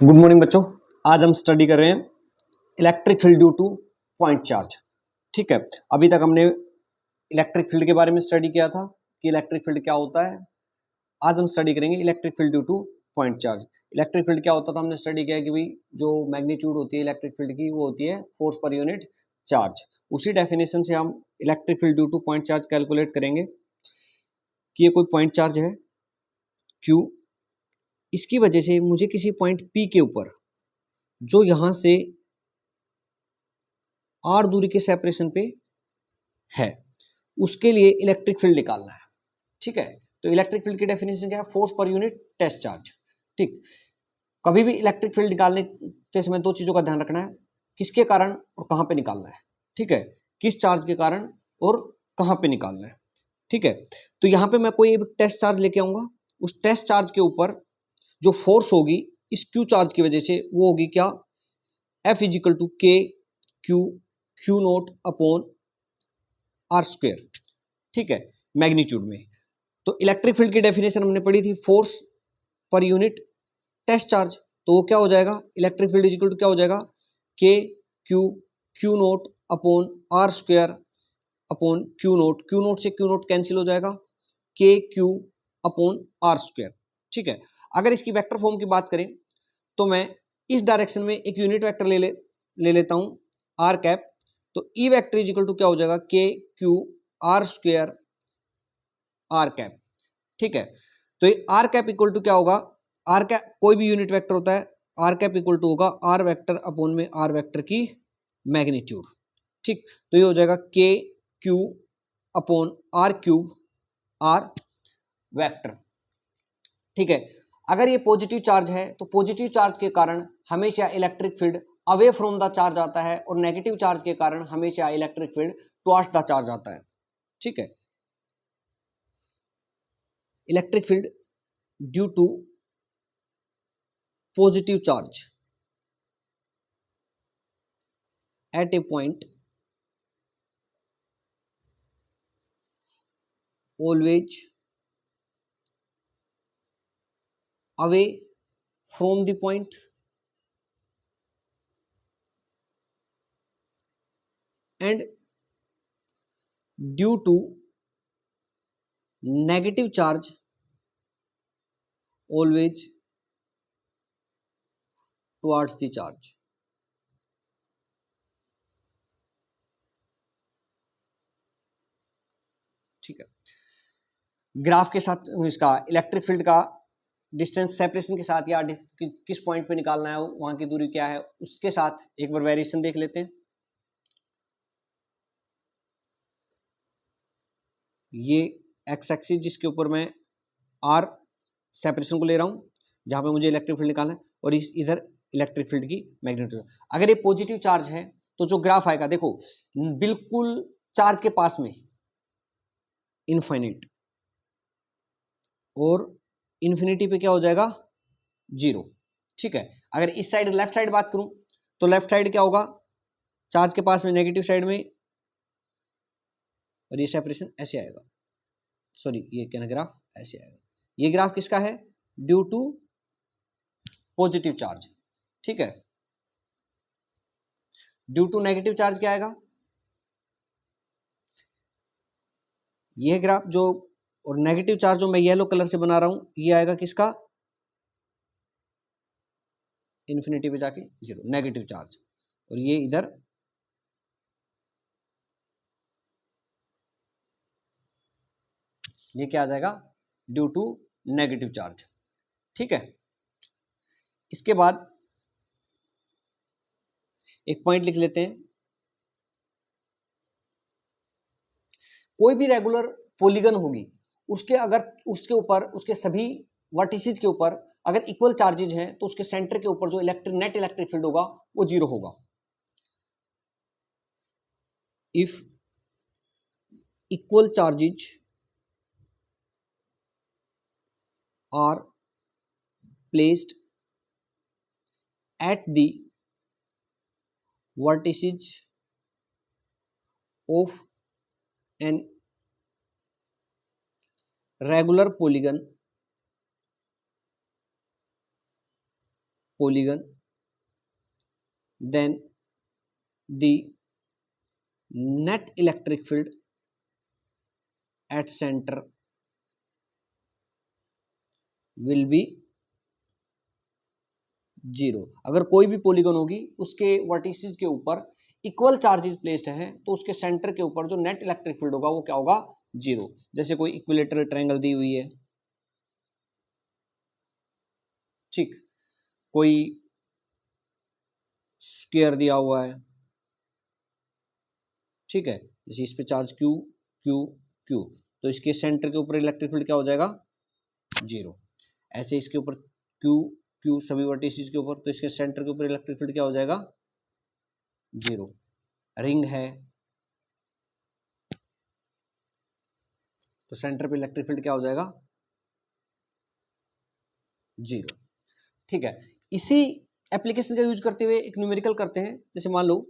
Good morning बच्चों। आज हम स्टडी कर रहे हैं electric field due two point charge. ठीक है, अभी तक हमने इलेक्ट्रिक फील्ड के बारे में स्टडी किया था कि इलेक्ट्रिक फील्ड क्या होता है। आज हम स्टडी करेंगे electric field due two point charge. Electric field क्या होता था हमने स्टडी किया कि भाई जो मैग्नीट्यूड होती है इलेक्ट्रिक फील्ड की वो होती है फोर्स पर यूनिट चार्ज। उसी डेफिनेशन से हम electric field due two point charge calculate करेंगे कि ये कोई पॉइंट चार्ज है Q, इसकी वजह से मुझे किसी पॉइंट P के ऊपर जो यहां से R दूरी के सेपरेशन पे है उसके लिए इलेक्ट्रिक फील्ड निकालना है। ठीक है, तो इलेक्ट्रिक फील्ड की डेफिनेशन क्या है? Force per unit test charge. ठीक, कभी भी इलेक्ट्रिक फील्ड निकालने के समय दो चीजों का ध्यान रखना है, किसके कारण और कहां पे निकालना है। ठीक है, किस चार्ज के कारण और कहां पे निकालना है। ठीक है, तो यहां पे मैं कोई एक टेस्ट चार्ज लेके आऊंगा, उस टेस्ट चार्ज के ऊपर जो फोर्स होगी इस क्यू चार्ज की वजह से वो होगी क्या? F is equal to K Q naught upon R square. ठीक है, मैग्नीट्यूड में। तो इलेक्ट्रिक फील्ड की डेफिनेशन हमने पढ़ी थी force per unit test charge, तो वो क्या हो जाएगा? इलेक्ट्रिक फील्ड इजिकल टू क्या हो जाएगा? K Q naught upon R square upon Q naught से क्यू नोट कैंसिल हो जाएगा, K Q upon R square. ठीक है, अगर इसकी वेक्टर फॉर्म की बात करें तो मैं इस डायरेक्शन में एक यूनिट वेक्टर ले लेता हूं आर कैप, तो ई वेक्टर इजिकल टू क्या हो जाएगा? K Q R square R cap. ठीक है, तो ये आर कैप इक्वल टू क्या होगा? आर कैप कोई भी यूनिट वेक्टर होता है, आर कैप इक्वल टू होगा आर वेक्टर अपॉन में आर वेक्टर की मैग्नीट्यूड। ठीक, तो ये हो जाएगा K Q upon R cube R vector. ठीक है, अगर ये पॉजिटिव चार्ज है तो पॉजिटिव चार्ज के कारण हमेशा electric field away from the charge आता है और नेगेटिव चार्ज के कारण हमेशा electric field towards the charge आता है। ठीक है, electric field due to positive charge at a point always away from the point and due to negative charge always towards the charge. ठीक है, ग्राफ के साथ इसका इलेक्ट्रिक फील्ड का डिस्टेंस सेपरेशन के साथ या किस पॉइंट पे निकालना है वहां की दूरी क्या है उसके साथ एक बार वेरिएशन देख लेते हैं। ये एक्स एक्सिस जिसके ऊपर मैं आर सेपरेशन को ले रहा हूं जहां पे मुझे इलेक्ट्रिक फील्ड निकालना है, और इस इधर इलेक्ट्रिक फील्ड की मैग्नीट्यूड। अगर ये पॉजिटिव चार्ज है तो जो ग्राफ आएगा देखो बिल्कुल चार्ज के पास में इनफाइनाइट, और इन्फिनिटी पे क्या हो जाएगा? जीरो। ठीक है, अगर इस साइड लेफ्ट साइड बात करूं तो लेफ्ट साइड क्या होगा? चार्ज के पास में नेगेटिव साइड में, और ये सेपरेशन ऐसे आएगा, सॉरी ये क्या ग्राफ ऐसे आएगा। ये ग्राफ किसका है? Due to positive charge. ठीक है, ड्यू टू नेगेटिव चार्ज क्या आएगा? ये ग्राफ जो, और नेगेटिव चार्ज जो मैं येलो कलर से बना रहा हूं ये आएगा किसका? इन्फिनिटी पे जाके जीरो, नेगेटिव चार्ज। और ये इधर ये क्या आ जाएगा? Due to negative charge. ठीक है, इसके बाद एक पॉइंट लिख लेते हैं, कोई भी रेगुलर पॉलीगन होगी उसके अगर उसके ऊपर उसके सभी वर्टिसेस के ऊपर अगर इक्वल चार्जेज हैं तो उसके सेंटर के ऊपर जो नेट इलेक्ट्रिक फील्ड होगा वो जीरो होगा। If equal charges are placed at the vertices of an regular polygon polygon, then the net electric field at center will be 0। अगर कोई भी पॉलीगन होगी उसके वर्टिसेस के ऊपर इक्वल चार्जेस प्लेस्ड हैं तो उसके सेंटर के ऊपर जो नेट इलेक्ट्रिक फील्ड होगा वो क्या होगा, 0। जैसे कोई इक्विलेटरल ट्रायंगल दी हुई है, ठीक, कोई स्क्वायर दिया हुआ है, ठीक है, जैसे इस पे चार्ज Q Q Q, तो इसके सेंटर के ऊपर इलेक्ट्रिक फील्ड क्या हो जाएगा, 0। ऐसे इसके ऊपर Q Q सभी वर्टिसेस के ऊपर, तो इसके सेंटर के ऊपर इलेक्ट्रिक फील्ड क्या हो जाएगा, 0। रिंग है तो सेंटर पे इलेक्ट्रिक फील्ड क्या हो जाएगा, 0। ठीक है, इसी एप्लीकेशन का यूज करते हुए एक न्यूमेरिकल करते हैं। जैसे मान लो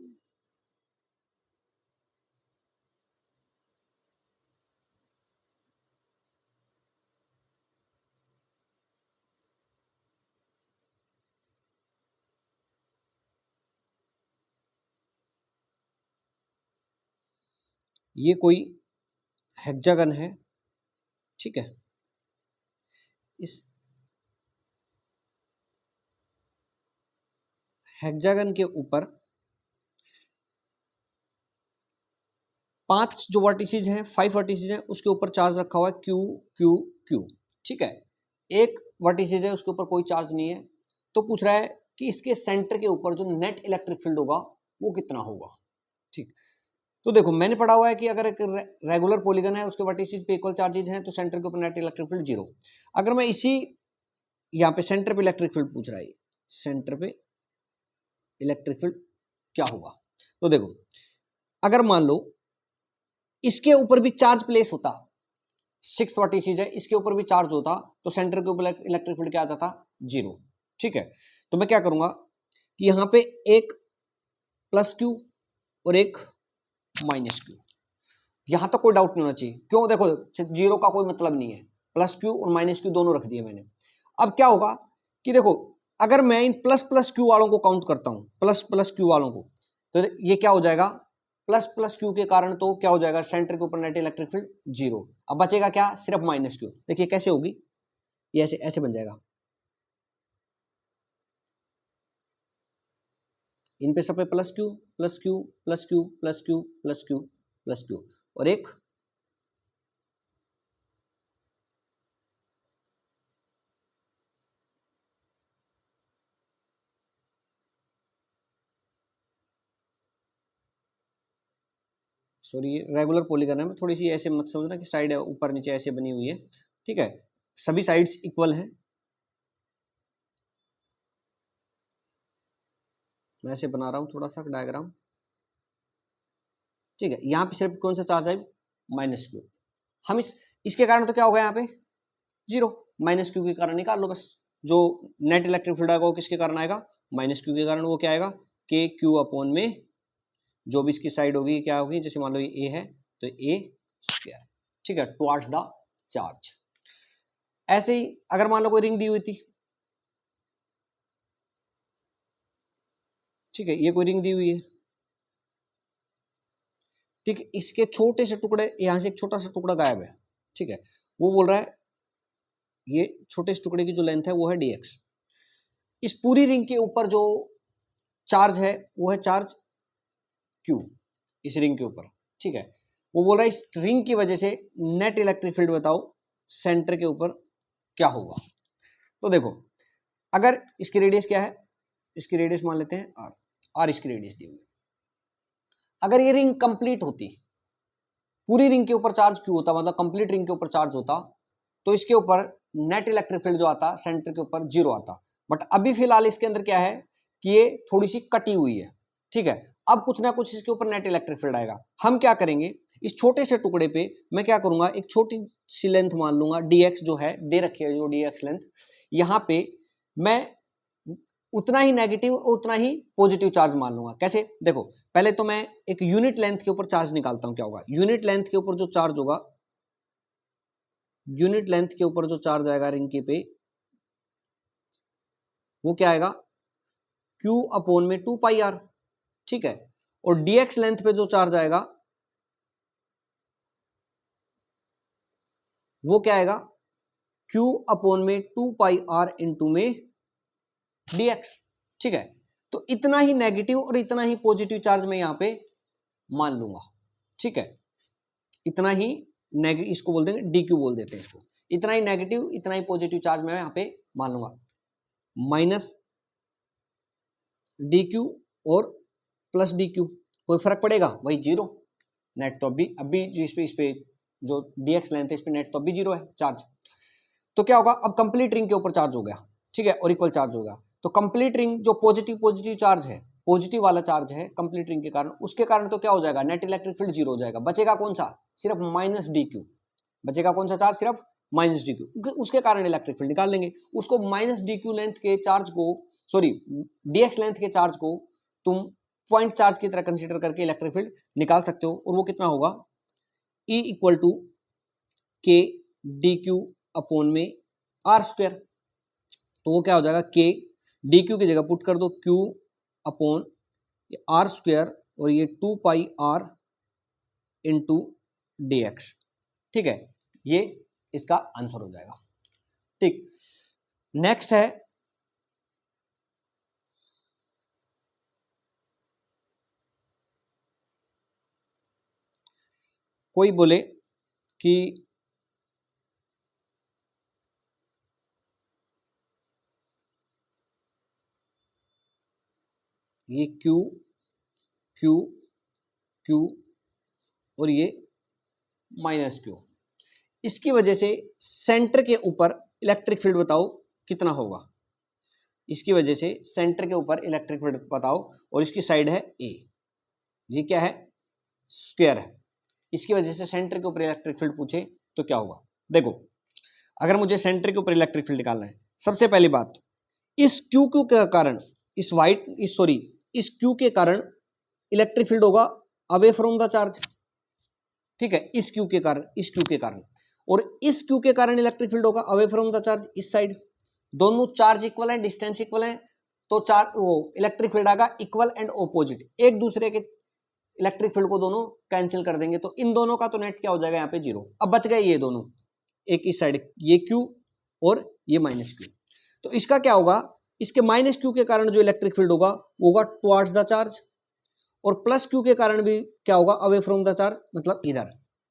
ये कोई हेक्सागन है, ठीक है, इस हेक्सागन के ऊपर 5 जो वर्टिसेस हैं, 5 वर्टिसेस हैं, उसके ऊपर चार्ज रखा हुआ है Q Q Q, ठीक है। एक वर्टिसेस है उसके ऊपर कोई चार्ज नहीं है, तो पूछ रहा है कि इसके सेंटर के ऊपर जो नेट इलेक्ट्रिक फील्ड होगा वो कितना होगा, ठीक। तो देखो मैंने पढ़ा हुआ है कि अगर एक रेगुलर पॉलीगन है उसके वर्टिसेस पे इक्वल चार्जेज हैं तो सेंटर के ऊपर नेट इलेक्ट्रिक फील्ड 0। अगर मैं इसी यहाँ पे सेंटर पे इलेक्ट्रिक फील्ड पूछ रहा है, सेंटर पे इलेक्ट्रिक फील्ड क्या होगा, तो देखो अगर मान लो इसके ऊपर भी चार्ज प्लेस होता, 6 वर्टिसेस है, इसके ऊपर भी चार्ज होता तो सेंटर के ऊपर इलेक्ट्रिक फील्ड क्या आ जाता, 0, ठीक है। तो मैं क्या करूंगा कि यहाँ पे एक प्लस Q और एक माइनस Q, यहां तक कोई डाउट नहीं होना चाहिए, क्यों, देखो 0 का कोई मतलब नहीं है, प्लस Q और माइनस Q दोनों रख दिए मैंने। अब क्या होगा कि देखो अगर मैं इन प्लस प्लस Q वालों को काउंट करता हूं, प्लस प्लस Q वालों को, तो ये क्या हो जाएगा, प्लस प्लस Q के कारण तो क्या हो जाएगा, सेंटर के ऊपर नेट इलेक्ट्रिक फील्ड 0। अब बचेगा क्या, सिर्फ माइनस Q। देखिए कैसे होगी, ये ऐसे ऐसे बन जाएगा, इन पे सब पे plus Q plus Q plus Q plus Q plus Q plus Q, और एक सॉरी रेगुलर पॉलीगन है, मैं थोड़ी सी ऐसे मत समझना कि साइड ऊपर नीचे ऐसे बनी हुई है, ठीक है, सभी साइड्स इक्वल हैं। मैं ऐसे बना रहा हूं थोड़ा सा डायग्राम, ठीक है। यहाँ पे सिर्फ कौन सा चार्ज है, माइनस Q। हम इसके कारण तो क्या होगा यहाँ पे 0, माइनस Q के कारण निकाल लो बस। जो नेट इलेक्ट्रिक फील्ड आएगा वो किसके कारण आएगा, माइनस Q के कारण, वो क्या आएगा के Q अपॉन में जो भी इसकी साइड होगी क्या होगी, जैसे मान लो ये A है तो A स्क्वायर, ठीक है, टुवर्ड्स द चार्ज। ऐसे ही अगर मान लो कोई रिंग दी हुई थी, ठीक है, ये कोई रिंग दी हुई है, ठीक है, इसके छोटे से टुकड़े, यहां से एक छोटा सा टुकड़ा गायब है, ठीक है, वो बोल रहा है ये छोटे से टुकड़े की जो लेंथ है वो है dx। इस पूरी रिंग के ऊपर जो चार्ज है वो है चार्ज Q, इस रिंग के ऊपर, ठीक है। वो बोल रहा है इस रिंग की वजह से नेट इलेक्ट्रिक फील्ड बताओ सेंटर के ऊपर क्या होगा। तो देखो अगर इसकी रेडियस क्या है, इसकी रेडियस मान लेते हैं r, इसकी रेडियस दी हुई। अगर ये रिंग कंप्लीट होती, पूरी रिंग के ऊपर चार्ज Q होता, मतलब कंप्लीट रिंग के ऊपर चार्ज होता, तो इसके ऊपर नेट इलेक्ट्रिक फील्ड जो आता सेंटर के ऊपर 0 आता। बट अभी फिलहाल इसके अंदर क्या है कि ये थोड़ी सी कटी हुई है, ठीक है, अब कुछ ना कुछ इसके ऊपर नेट इलेक्ट्रिक फील्ड आएगा। हम क्या करेंगे, इस छोटे से टुकड़े पे मैं क्या करूंगा, एक छोटी सी लेंथ मान लूंगा, dx जो है दे रखी है, जो dx लेंथ, यहां पे मैं उतना ही नेगेटिव और उतना ही पॉजिटिव चार्ज मान लूंगा। कैसे, देखो पहले तो मैं एक यूनिट लेंथ के ऊपर चार्ज निकालता हूं, क्या होगा, यूनिट लेंथ के ऊपर जो चार्ज होगा, यूनिट लेंथ के ऊपर जो चार्ज आएगा रिंग के पे, वो क्या आएगा Q अपॉन में 2 पाई R, ठीक है। और dx लेंथ पे जो चार्ज आएगा वो क्या आएगा, Q अपॉन में 2 पाई R इंटू में dx, ठीक है। तो इतना ही नेगेटिव और इतना ही पॉजिटिव चार्ज मैं यहां पे मान लूंगा, ठीक है। इतना ही नेगेटिव, इसको बोल देंगे dq बोल देते हैं इसको, इतना ही नेगेटिव इतना ही पॉजिटिव चार्ज मैं यहां पे मान लूंगा, माइनस dq और प्लस dq, कोई फर्क पड़ेगा, वही जीरो नेट। तो अभी जो इस पे जो dx लेंथ है इस पे नेट तो अभी जीरो है चार्ज। तो क्या होगा, अब कंप्लीट रिंग के ऊपर चार्ज हो गया, ठीक है, और इक्वल चार्ज होगा। तो कंप्लीट रिंग जो पॉजिटिव चार्ज है, पॉजिटिव वाला चार्ज है कंप्लीट रिंग के कारण, उसके कारण तो क्या हो जाएगा, नेट इलेक्ट्रिक फील्ड जीरो हो जाएगा। बचेगा कौन सा, सिर्फ माइनस dq, बचेगा कौन सा चार्ज, सिर्फ माइनस dq, उसके कारण इलेक्ट्रिक फील्ड निकाल लेंगे। उसको माइनस dq लेंथ के चार्ज को, सॉरी dx लेंथ के चार्ज को तुम पॉइंट चार्ज की तरह कंसीडर करके इलेक्ट्रिक फील्ड निकाल सकते हो। और वो कितना होगा, E इक्वल टू के dq अपॉन में आर स्क्वायर। तो वो क्या हो जाएगा, के dq की जगह पुट कर दो q अपॉन आर स्क्वायर और ये 2 पाई r इंटू dx, ठीक है। ये इसका आंसर हो जाएगा, ठीक। नेक्स्ट है कोई बोले कि ये Q Q Q और ये माइनस Q, इसकी वजह से सेंटर के ऊपर इलेक्ट्रिक फील्ड बताओ कितना होगा। इसकी वजह से सेंटर के ऊपर इलेक्ट्रिक फील्ड बताओ, और इसकी साइड है A, ये क्या है, स्क्वायर है। इसकी वजह से सेंटर के ऊपर इलेक्ट्रिक फील्ड पूछे तो क्या होगा। देखो, अगर मुझे सेंटर के ऊपर इलेक्ट्रिक फील्ड निकालना है, सबसे पहली बात, इस क्यू के कारण, इस क्यू के कारण इलेक्ट्रिक फील्ड होगा अवे फ्रॉम द चार्ज, ठीक है, इस क्यू के कारण, और इस क्यू के कारण इलेक्ट्रिक फील्ड होगा अवे फ्रॉम द चार्ज इस साइड। दोनों चार्ज इक्वल है, डिस्टेंस इक्वल है, तो चार्ज वो इलेक्ट्रिक फील्ड आएगा इक्वल एंड ऑपोजिट, एक दूसरे के इलेक्ट्रिक फील्ड को दोनों कैंसिल कर देंगे। तो इन दोनों का तो नेट क्या हो जाएगा, यहाँ पे जीरो। अब बच गए ये दोनों, एक इस साइड ये क्यू और ये माइनस क्यू। तो इसका क्या होगा, इसके माइनस क्यू के कारण जो इलेक्ट्रिक फील्ड होगा वो होगा टुवर्ड्स द चार्ज, और प्लस क्यू के कारण भी क्या होगा, अवे फ्रॉम द चार्ज, मतलब इधर,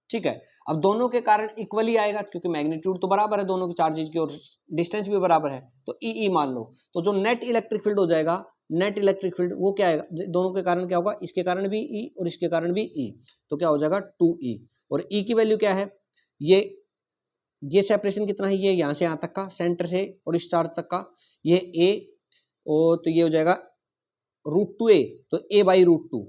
ठीक है। अब दोनों के कारण इक्वली आएगा क्योंकि मैग्नीट्यूड तो बराबर है दोनों के चार्जेज की और डिस्टेंस भी बराबर है, तो ई मान लो। तो जो नेट इलेक्ट्रिक फील्ड हो जाएगा, नेट इलेक्ट्रिक फील्ड वो क्या आएगा, दोनों के कारण क्या होगा, इसके कारण भी ई और इसके कारण भी ई, तो क्या हो जाएगा 2E। और ई की वैल्यू क्या है, ये सेपरेशन कितना है, ये यहाँ से यहाँ तक का, सेंटर से और इस चार्ज तक का, ये ए, और तो ये हो जाएगा √2a, तो a/√2,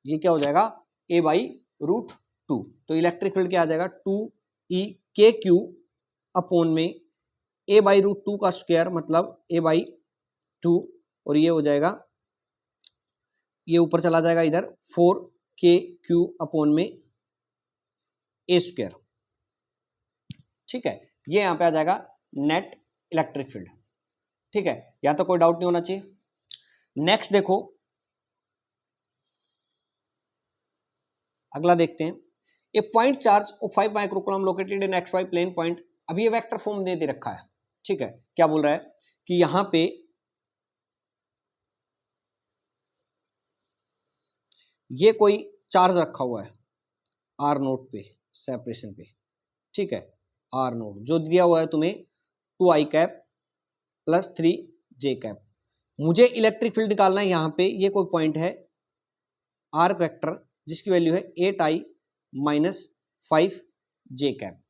ये क्या हो जाएगा, a/√2। तो इलेक्ट्रिक फील्ड क्या आ जाएगा, 2E KQ अपॉन में a/√2 का स्क्वायर, मतलब a/2, और ये हो जाएगा, ये ऊपर चला जाएगा इधर 4KQ अपॉन में a स्क्वायर, ठीक है। ये यहां पे आ जाएगा नेट इलेक्ट्रिक फील्ड, ठीक है। या तो कोई डाउट नहीं होना चाहिए। नेक्स्ट देखो, अगला देखते हैं, a point charge of 5 microcoulomb located in XY plane point. अभी ये वेक्टर फॉर्म दे रखा है, ठीक है। क्या बोल रहा है कि यहां पे ये कोई चार्ज रखा हुआ है R0 पे, सेपरेशन पे, ठीक है, R0 जो दिया हुआ है तुम्हें 2I cap plus 3J cap. मुझे इलेक्ट्रिक फील्ड निकालना है, यहाँ पे ये कोई पॉइंट है आर्क वेक्टर जिसकी वैल्यू है 8I माइनस 5J कैप,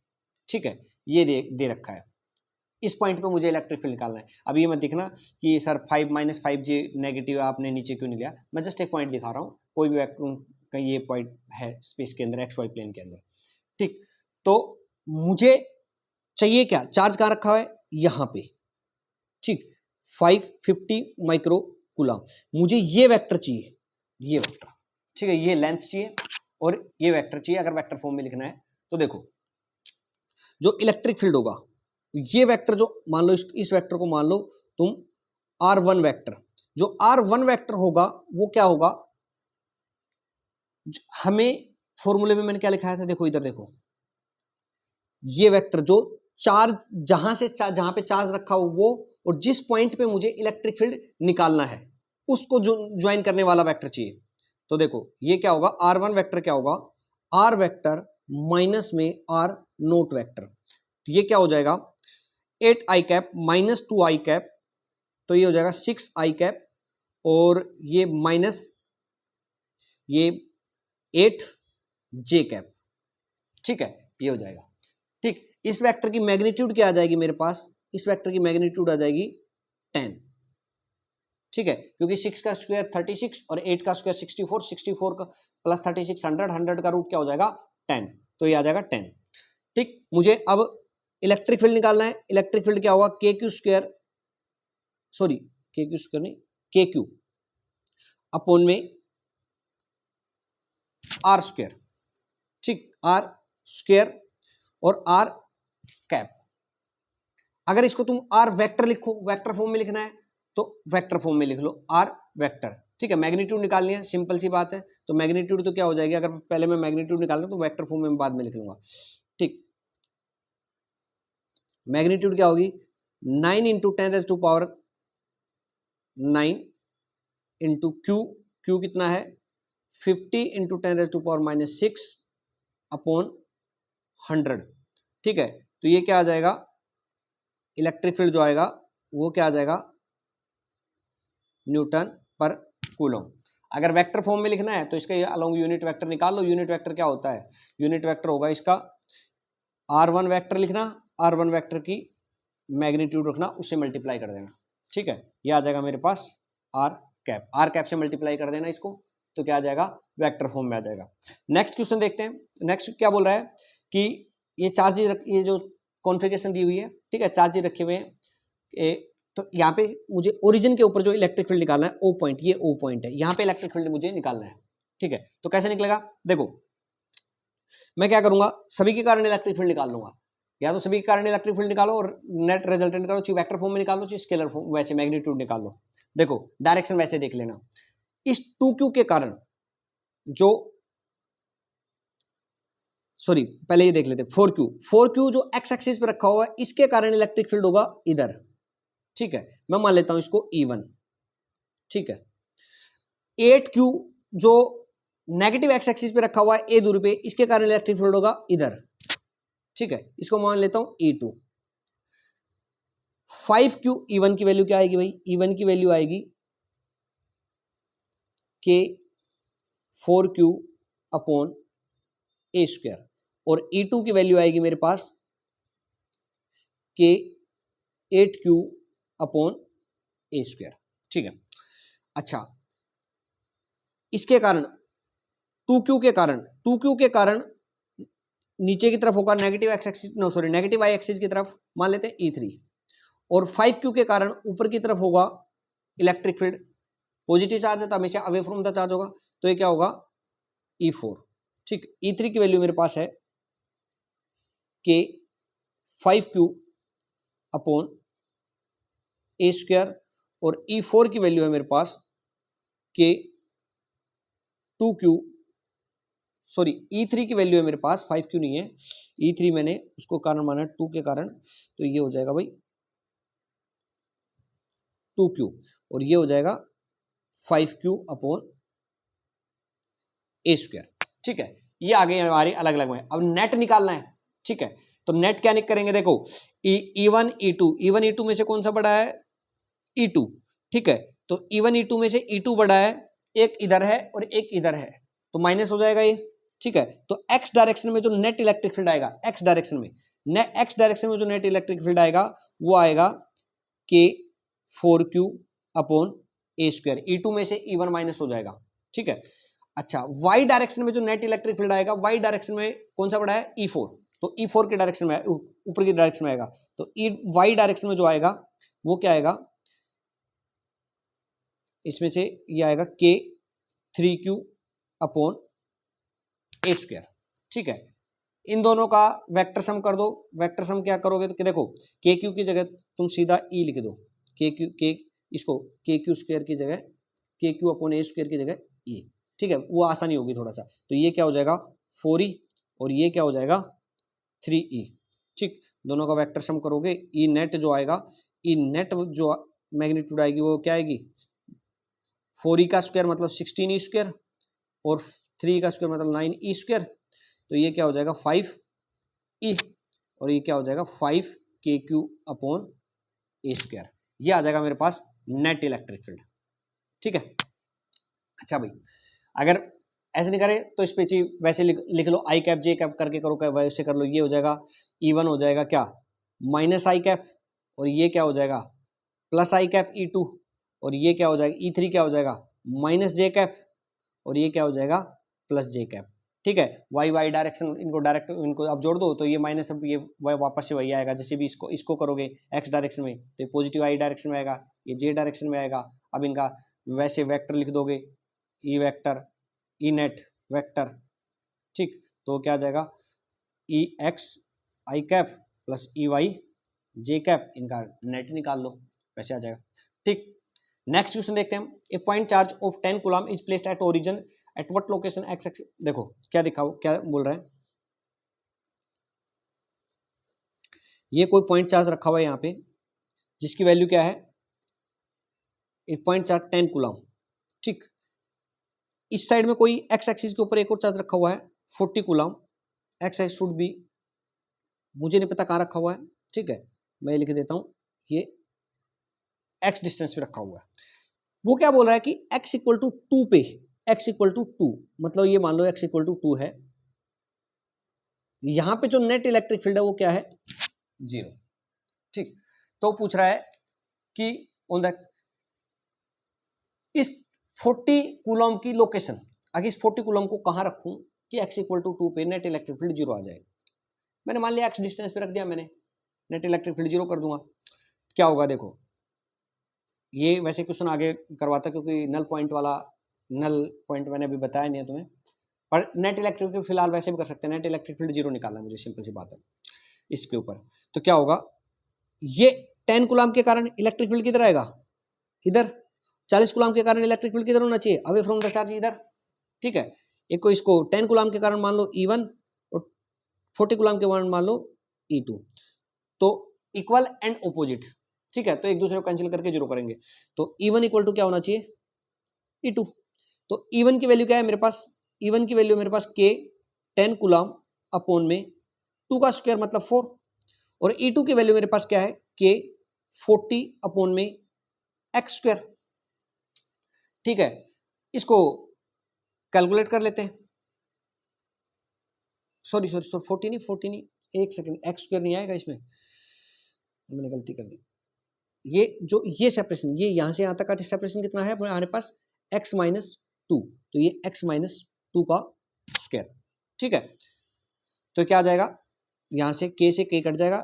ठीक है। ये दे रखा है, इस पॉइंट पे मुझे इलेक्ट्रिक फील्ड निकालना है। अब ये मत दिखना कि सर 5 माइनस 5J नेगेटिव आपने नीचे क्यों नहीं लिया, मैं जस्ट एक पॉइंट दिखा रहा हूँ, कोई भी कहीं ये पॉइंट है स्पेस के अंदर, XY प्लेन के अंदर, ठीक। तो मुझे चाहिए क्या, चार्ज कहाँ रखा है, यहाँ पे, ठीक, 550 माइक्रोकूलम। मुझे ये वेक्टर चाहिए, ये वेक्टर, ठीक है, ये लेंथ चाहिए और ये वेक्टर चाहिए। अगर वेक्टर फॉर्म में लिखना है तो देखो, जो इलेक्ट्रिक फील्ड होगा, ये वेक्टर जो मान लो, इस वेक्टर को मान लो तुम R1 वेक्टर, जो R1 वेक्टर होगा वो क्या होगा, हमें फॉर्मूले में मैंने क्या लिखाया था, देखो इधर देखो, ये वेक्टर जो चार्ज जहां पे चार्ज रखा हो वो, और जिस पॉइंट पे मुझे इलेक्ट्रिक फील्ड निकालना है उसको जो ज्वाइन करने वाला वेक्टर चाहिए। तो देखो ये क्या होगा, R1 वेक्टर क्या होगा, R वेक्टर माइनस में R नोट वेक्टर, तो ये क्या हो जाएगा 8i cap minus 2i cap, तो ये हो जाएगा 6i कैप, और ये माइनस ये 8j कैप, ठीक है, ये हो जाएगा। ठीक, इस वेक्टर की मैग्नीट्यूड क्या आ जाएगी मेरे पास, इस वेक्टर की मैग्नीट्यूड आ जाएगी 10, ठीक है, क्योंकि 6 का स्क्वायर 36 और 8 का स्क्वायर 64, 64 का प्लस 36 100, 100 का रूट क्या हो जाएगा 10, तो ये आ जाएगा 10। ठीक, मुझे अब इलेक्ट्रिक फील्ड निकालना है। इलेक्ट्रिक फील्ड क्या होगा, के क्यू स्क्वायर, सॉरी के क्यू स्क्वायर नहीं, के क्यू अपॉन में आर स्क्वायर, ठीक, आर स्क्वायर और आर कैप। अगर इसको तुम आर वेक्टर लिखो, वेक्टर फॉर्म में लिखना है तो वेक्टर फॉर्म में लिख लो आर वेक्टर, ठीक है। मैग्नीट्यूड निकालनी है, सिंपल सी बात है, तो मैग्नीट्यूड तो क्या हो जाएगी, अगर पहले मैं मैग्नीट्यूड निकालना तो वेक्टर फॉर्म में बाद में लिख लूंगा। ठीक, मैग्नीट्यूड क्या होगी 9 इंटू 10⁻⁹ 9 इंटू क्यू, क्यू कितना है 50 इंटू 10⁻⁻6 अपॉन 100, ठीक है। तो ये क्या आ जाएगा, इलेक्ट्रिक फील्ड जो आएगा वो क्या आ जाएगा न्यूटन पर कूलम। अगर वेक्टर फॉर्म में लिखना है तो इसका ये अलोंग यूनिट वेक्टर निकाल लो। यूनिट वेक्टर क्या होता है, यूनिट वेक्टर होगा इसका R1 वेक्टर लिखना, R1 वेक्टर की मैग्नीट्यूड रखना, उससे मल्टीप्लाई कर देना, ठीक है। ये आ जाएगा मेरे पास आर कैप से मल्टीप्लाई कर देना इसको, तो क्या आ जाएगा वेक्टर फॉर्म में आ जाएगा। नेक्स्ट क्वेश्चन देखते हैं। नेक्स्ट क्या बोल रहा है कि ये चार्जेस, ये जो कॉन्फ़िगरेशन दी हुई है, ठीक है, चार्जेस रखे हुए हैं, तो यहाँ पे मुझे ओरिजिन के ऊपर जो इलेक्ट्रिक फील्ड निकालना है, ओ पॉइंट, ये ओ पॉइंट है, यहाँ पे इलेक्ट्रिक फील्ड मुझे निकालना है, ठीक है। तो कैसे निकलेगा, देखो मैं क्या करूंगा, सभी के कारण इलेक्ट्रिक फील्ड निकाल लूंगा, या तो सभी के कारण इलेक्ट्रिक फील्ड निकालो और नेट रिजल्टेंट करो, चाहे वेक्टर फॉर्म में निकालो चाहे स्केलर फॉर्म, वैसे मैग्नीट्यूड निकाल लो। देखो डायरेक्शन वैसे देख लेना, इस 2q के कारण जो, सॉरी पहले ये देख लेते 4q जो एक्स एक्सिस पे रखा हुआ है, इसके कारण इलेक्ट्रिक फील्ड होगा इधर, ठीक है। मैं मान लेता हूं इसको E1, ठीक है। 8q जो नेगेटिव एक्स एक्सिस पे रखा हुआ है ए दूरी पे, इसके कारण इलेक्ट्रिक फील्ड होगा इधर, ठीक है, इसको मान लेता हूं E2। 5q, E1 की वैल्यू क्या आएगी भाई, E1 की वैल्यू आएगी के 4q अपॉन ए स्क्वायर, और E2 की वैल्यू आएगी मेरे पास के 8q अपॉन ए स्क्वायर, ठीक है। अच्छा, इसके कारण 2q के कारण नीचे की तरफ होगा negative X axis, no sorry negative Y axis की तरफ, मान लेते हैं E3, और 5q के कारण ऊपर की तरफ होगा इलेक्ट्रिक फील्ड, पॉजिटिव चार्ज है तो हमेशा अवे फ्रॉम द चार्ज होगा, तो ये क्या होगा E4, ठीक। E3 की वैल्यू मेरे पास है के 5q अपॉन ए स्क्वायर, और E4 की वैल्यू है मेरे पास के 2q, सॉरी E3 की वैल्यू है मेरे पास, 5q नहीं है, E3 मैंने उसको कारण माना 2 के कारण, तो ये हो जाएगा भाई 2q, और ये हो जाएगा 5q अपॉन ए स्क्वायर, ठीक है। ये आ गई हमारी अलग अलग में। अब नेट निकालना है, ठीक है, तो नेट क्या करेंगे, देखो E1 E2 में से कौन सा बड़ा है E2, ठीक है, तो E1 E2 में से E2 बड़ा है, एक इधर है और एक इधर है, तो माइनस हो जाएगा ये, ठीक है। तो एक्स डायरेक्शन में जो नेट इलेक्ट्रिक फील्ड आएगा, एक्स डायरेक्शन में जो नेट इलेक्ट्रिक फील्ड आएगा वो आएगा के 4q अपॉन ए स्क्वायर, E2 में से E1 माइनस हो जाएगा, ठीक है। अच्छा, वाई डायरेक्शन में जो नेट इलेक्ट्रिक फील्ड आएगा, वाई डायरेक्शन में कौन सा बड़ा है E4, तो E4 के डायरेक्शन में ऊपर की डायरेक्शन में आएगा, तो वाई डायरेक्शन में जो आएगा वो क्या आएगा, इसमें से ये आएगा के 3q अपॉन ए स्क्वायर, ठीक है। इन दोनों का वेक्टर सम कर दो, वेक्टर सम क्या करोगे तो कि देखो के क्यू की जगह तुम सीधा ई लिख दो, के इसको के क्यू स्क्वायर की जगह के क्यू अपॉन ए स्क्वायर की जगह ई, ठीक है, वो आसानी होगी थोड़ा सा। तो ये क्या हो जाएगा 4e और ये क्या हो जाएगा 3e, ठीक। दोनों का वेक्टर सम करोगे ई नेट जो आएगा, ई नेट जो मैग्नीट्यूड आएगी वो क्या आएगी 4e का स्क्वायर मतलब 16e स्क्वायर और 3 का स्क्वायर मतलब 9e स्क्वायर। तो ये क्या हो जाएगा 5e और ये क्या हो जाएगा 5kq अपॉन ए स्क्वायर। ये आ जाएगा मेरे पास नेट इलेक्ट्रिक फील्ड, ठीक है। अच्छा भाई, अगर ऐसे नहीं करे तो इस पे वैसे लिख लो आई कैप जे कैप करके करो, वैसे कर लो। ये हो जाएगा E1 हो जाएगा क्या माइनस आई कैप और ये क्या हो जाएगा प्लस आई कैप E2 और ये क्या हो जाएगा E3 क्या हो जाएगा माइनस जे कैप और ये क्या हो जाएगा प्लस जे कैप, ठीक है। वाई वाई डायरेक्शन इनको डायरेक्ट इनको अब जोड़ दो तो ये माइनस ये वापस से वही आएगा। जैसे भी इसको करोगे एक्स डायरेक्शन में तो पॉजिटिव आई डायरेक्शन में आएगा, ये जे डायरेक्शन में आएगा। अब इनका वैसे वेक्टर लिख दोगे E vector E net vector, ठीक। तो क्या आ जाएगा ई एक्स आई कैप प्लस ई वाई जे कैप, इनका नेट निकाल लो, वैसे आ जाएगा, ठीक। नेक्स्ट क्वेश्चन देखते हैं। A point charge of 10 coulomb is placed at origin at what location X axis. देखो क्या दिखाओ क्या बोल रहा है, ये कोई पॉइंट चार्ज रखा हुआ है यहाँ पे जिसकी वैल्यू क्या है एक पॉइंट चार्ज 10 कूलम, ठीक। इस साइड में कोई एक्स एक्सिस के ऊपर एक और चार्ज रखा हुआ है 40 coulomb. X axis should be, मुझे नहीं पता कहाँ रखा हुआ है, ठीक है, मैं लिख देता हूँ ये एक्स डिस्टेंस पे रखा हुआ है। वो क्या बोल रहा है कि x इक्वल टू 2 पे x इक्वल टू 2 मतलब ये मान लो x इक्वल टू 2 है, यहां पे जो नेट इलेक्ट्रिक फील्ड है वो क्या है 0, ठीक। तो पूछ रहा है कि ऑन द इस 40 कूलम की लोकेशन, आगे इस 40 कूलम को कहां रखूं कि x इक्वल टू 2 पे नेट इलेक्ट्रिक फील्ड 0 आ जाए। मैंने मान लिया x डिस्टेंस पे रख दिया, मैंने नेट इलेक्ट्रिक फील्ड 0 कर दूंगा। क्या होगा देखो, ये वैसे क्वेश्चन आगे करवाता क्योंकि नल पॉइंट मैंने अभी बताया नहीं है तुम्हें, पर नेट इलेक्ट्रिक फील्ड फिलहाल वैसे भी कर सकते हैं। नेट इलेक्ट्रिक फील्ड 0 निकालना है मुझे, सिंपल सी बात है इसके ऊपर। तो क्या होगा ये 10 कूलम के कारण इलेक्ट्रिक फील्ड किधर आएगा इधर, 40 कूलम के कारण इलेक्ट्रिक फील्ड किधर होना चाहिए अवे फ्रॉम द चार्ज इधर, ठीक है। एक को इसको 10 कूलम के कारण मान लो E1 और 40 कूलम के कारण मान लो E2, तो इक्वल एंड ऑपोजिट, ठीक है। तो एक दूसरे को कैंसिल करके 0 करेंगे तो E1 इक्वल टू क्या होना चाहिए E2। तो E1 की वैल्यू क्या है मेरे पास, E1 की वैल्यू मेरे पास K 10 कूलम अपॉन में 2 का स्क्वायर मतलब 4 और E2 की वैल्यू मेरे पास क्या है K 40 अपॉन में x स्क्वायर, ठीक है। इसको कैलकुलेट कर लेते हैं। सॉरी 40 नहीं, एक सेकंड, एक्स स्क्वायर नहीं आएगा इसमें, मैंने गलती कर दी। ये जो ये सेपरेशन, ये यहां से यहां तक का सेपरेशन कितना है हमारे पास x माइनस 2, तो ये x माइनस 2 का स्क्वायर, ठीक है। तो क्या आ जाएगा यहां से k से k कट जाएगा,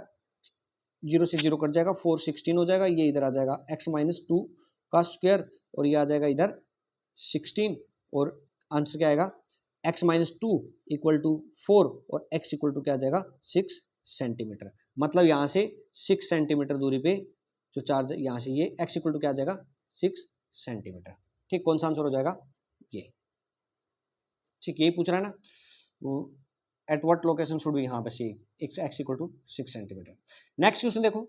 0 से 0 कट जाएगा, 4 16 हो जाएगा, ये इधर आ जाएगा x माइनस 2 का स्क्वायर और ये आ जाएगा इधर 16 और आंसर क्या आएगा x माइनस 2 इक्वल टू 4 और x इक्वल टू क्या आ जाएगा 6 सेंटीमीटर। मतलब यहाँ से 6 सेंटीमीटर दूरी पे जो चार्ज है यहाँ से ये x इक्वल टू क्या आ जाएगा 6 सेंटीमीटर, ठीक। कौन सा आंसर हो जाएगा ये, ठीक। यही पूछ रहा है ना at what location should be, यहाँ बस ये x equal to 6 centimetre. Next question देखो,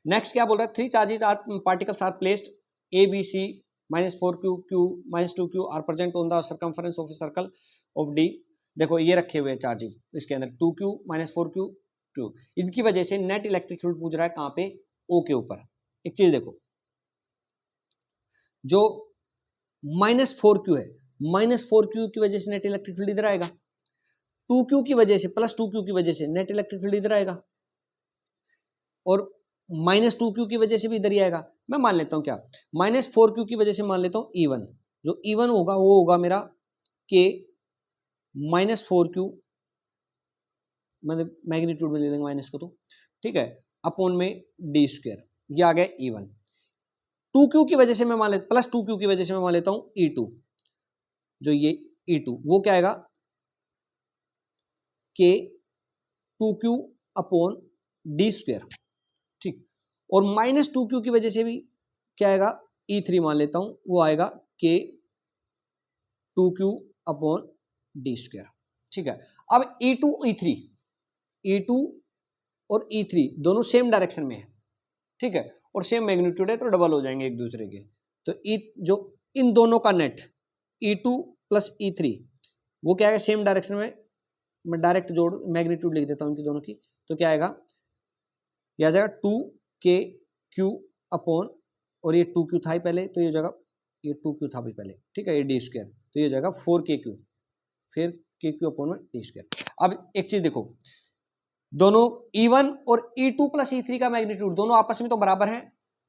नेक्स्ट क्या बोल रहा है 3 charges are particles are placed a b c minus 4q q minus 2q are present on the circumference of a circle of d। देखो ये रखे हुए चार्जेस इसके अंदर 2q माइनस 4q 2, इनकी वजह से नेट इलेक्ट्रिक फील्ड पूछ रहा है कहाँ पे O के ऊपर। एक चीज देखो जो माइनस 4q है, माइनस 4q की वजह से नेट इलेक्ट्रिक फील्ड इधर आएगा, 2q की वजह से प्लस 2q की वजह से नेट इलेक्ट्रिक फील्ड इधर आएगा और माइनस 2q की वजह से भी इधर ही आएगा। मैं मान लेता हूं क्या माइनस 4q की वजह से मान लेता हूं E1, जो E1 होगा वो होगा मेरा K माइनस 4q, मतलब मैग्नीट्यूड में ले लेंगे माइनस को तो, ठीक है, अपॉन में d स्क्वायर, ये आ गया E1। 2q की वजह से मैं मान लेता प्लस 2q की वजह से मैं मान लेता हूं E2, जो ये E2 वो क्या आएगा K 2q upon d square, ठीक। और माइनस 2q की वजह से भी क्या आएगा, E3 मान लेता हूं, वो आएगा K 2Q upon D square. ठीक है, अब E2 E3 और E3 दोनों सेम डायरेक्शन में है, ठीक है, और सेम मैग्नीट्यूड है तो डबल हो जाएंगे एक दूसरे के। तो जो इन दोनों का नेट E2 प्लस E3 वो क्या है, सेम डायरेक्शन में, मैं डायरेक्ट जोड़ मैग्नीट्यूड लिख देता हूं इनकी दोनों की। तो क्या आएगा, यह आ जाएगा 2KQ अपॉन, और ये 2Q था ही पहले तो ये हो जाएगा, ये 2Q था भी पहले, ठीक है, ये डी स्क्वायर, तो ये हो जाएगा 4KQ, फिर KQ अपॉन में डी स्क्वायर। अब एक चीज देखो, दोनों E1 और E2 प्लस E3 का मैग्नीट्यूड दोनों आपस में तो बराबर है,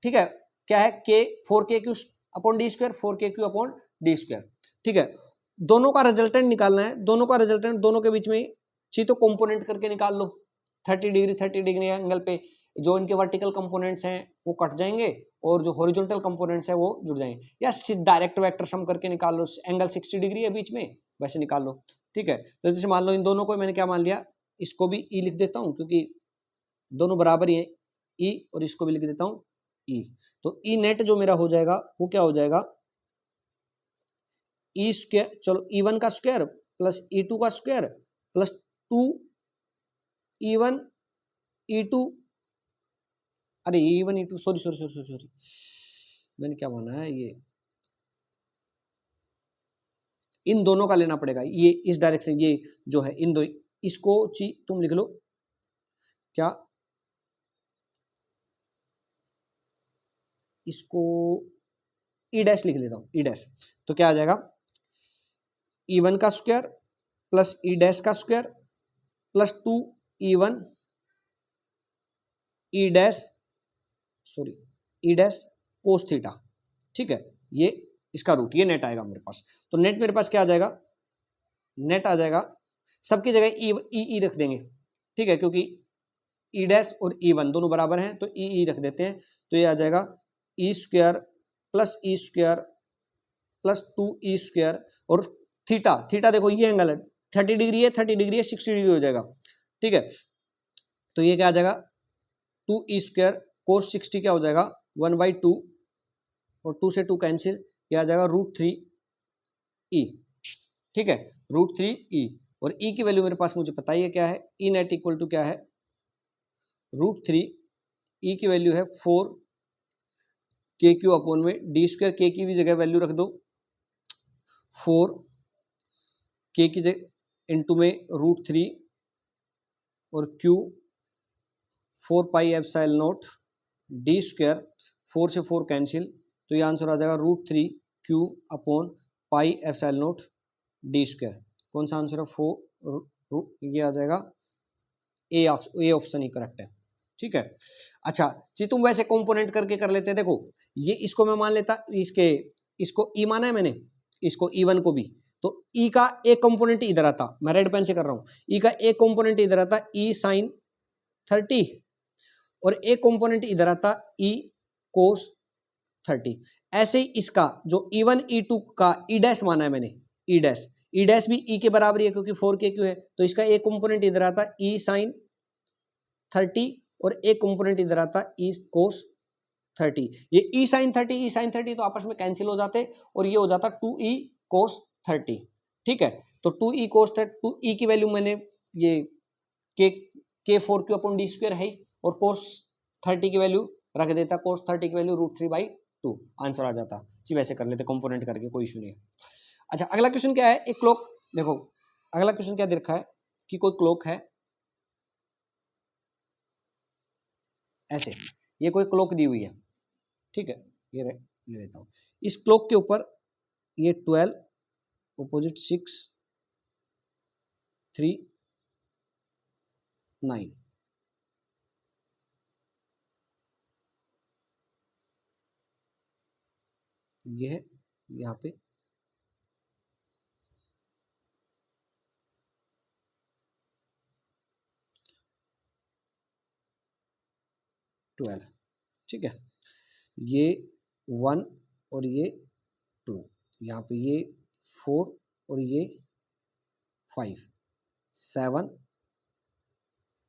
ठीक है, क्या है, K 4KQ upon D square, 4KQ upon D square, ठीक है। दोनों का रिजल्टेंट निकालना है, दोनों का रिजल्टेंट, दोनों के बीच में चाहिए तो कंपोनेंट करके निकाल लो। 30 डिग्री एंगल पे जो इनके वर्टिकल कंपोनेंट्स हैं वो कट जाएंगे और जो हॉरिजॉन्टल कंपोनेंट्स हैं वो जुड़ जाएंगे, या डायरेक्ट वेक्टर सम करके निकाल लो, एंगल 60 डिग्री है बीच में, वैसे निकाल लो, ठीक है। तो जैसे मान लो इन दोनों को मैंने क्या मान लिया, इसको भी E लिख देता हूं क्योंकि दोनों बराबर ही है, E, और इसको भी लिख देता हूं E। तो E नेट जो मेरा हो जाएगा वो क्या हो जाएगा, E स्क्वायर, चलो E1 का स्क्वायर प्लस E2 का स्क्वायर प्लस 2E1 E2, अरे E1 E2 sorry sorry sorry sorry sorry, मैंने क्या माना है, ये इन दोनों का लेना पड़ेगा, ये इस डायरेक्शन, ये जो है इन दो, इसको तुम लिख लो क्या, इसको E डैश लिख लेता हूं, E डैश। तो क्या आ जाएगा, E1 का स्क्वायर प्लस E डैश का square plus 2E1 E dash, sorry E dash cos theta, ठीक है, ये इसका रूट, ये नेट आएगा मेरे पास। तो नेट मेरे पास क्या आ जाएगा, नेट आ जाएगा, सबकी जगह ई रख देंगे, ठीक है, क्योंकि E डैश और E1 दोनों बराबर हैं तो ई रख देते हैं। तो ये आ जाएगा E square plus E square plus 2E square, और थीटा, थीटा देखो ये एंगल है, 30 डिग्री है, 30 डिग्री है, 60 डिग्री हो जाएगा, ठीक है। तो ये क्या आ जाएगा, 2E स्क्वायर कोस 60 क्या हो जाएगा 1/2, और 2 से 2 कैंसिल, क्या आ जाएगा √3E, ठीक है, √3E। और E की वैल्यू मेरे पास मुझे पता ही है क्या है, E नेट इक्वल टू क्या है, √3E की वैल्यू है 4KQ अपॉन में डी स्क्वायर, K की भी जगह वैल्यू रख दो 4K की जगह इंटू में √3 और Q 4πε0 डी स्क्वायर, 4 से 4 कैंसिल, तो ये आंसर आ जाएगा √3Q अपॉन πε0 डी स्क्वायर। कौन सा आंसर है, 4, ये आ जाएगा ए ऑप्शन ही करेक्ट है, ठीक है। अच्छा जी, तुम वैसे कंपोनेंट करके कर लेते हैं, देखो ये इसको मैं मान लेता, इसको E माना है मैंने, इसको E1 को भी, तो E का एक कंपोनेंट इधर आता, मैं रेड पेन से कर रहा हूं, E का एक कंपोनेंट इधर आता E sin 30, और एक कंपोनेंट इधर आता E cos 30। ऐसे ही इसका जो E1 E2 का E डैश माना है मैंने, E डैश भी E के बराबर है क्योंकि 4KQ है, तो इसका एक कंपोनेंट इधर आता E sin 30, और एक कंपोनेंट इधर आता E cos 30। ये E sin 30 तो आपस में कैंसिल हो जाते और ये हो जाता 2E cos 30, ठीक है। तो 2E cos 30, 2E की वैल्यू मैंने ये K 4Q upon D square है, और cos 30 की वैल्यू रख देता, cos 30 की वैल्यू √3/2, आंसर आ जाता जी। वैसे कर लेते कंपोनेंट करके, कोई इशू नहीं है। अच्छा अगला क्वेश्चन क्या है, एक क्लॉक, देखो अगला क्वेश्चन क्या दे रखा है कि कोई क्लॉक है ऐसे, ये कोई क्लॉक दी हुई है, ठीक है, ये ले लेता हूं, इस क्लॉक के ऊपर ये 12 ऑपोजिट 6 3 9, ये है यहाँ पे 12, ठीक है, ये 1 और ये 2, यहाँ पे ये 4 और ये 5 7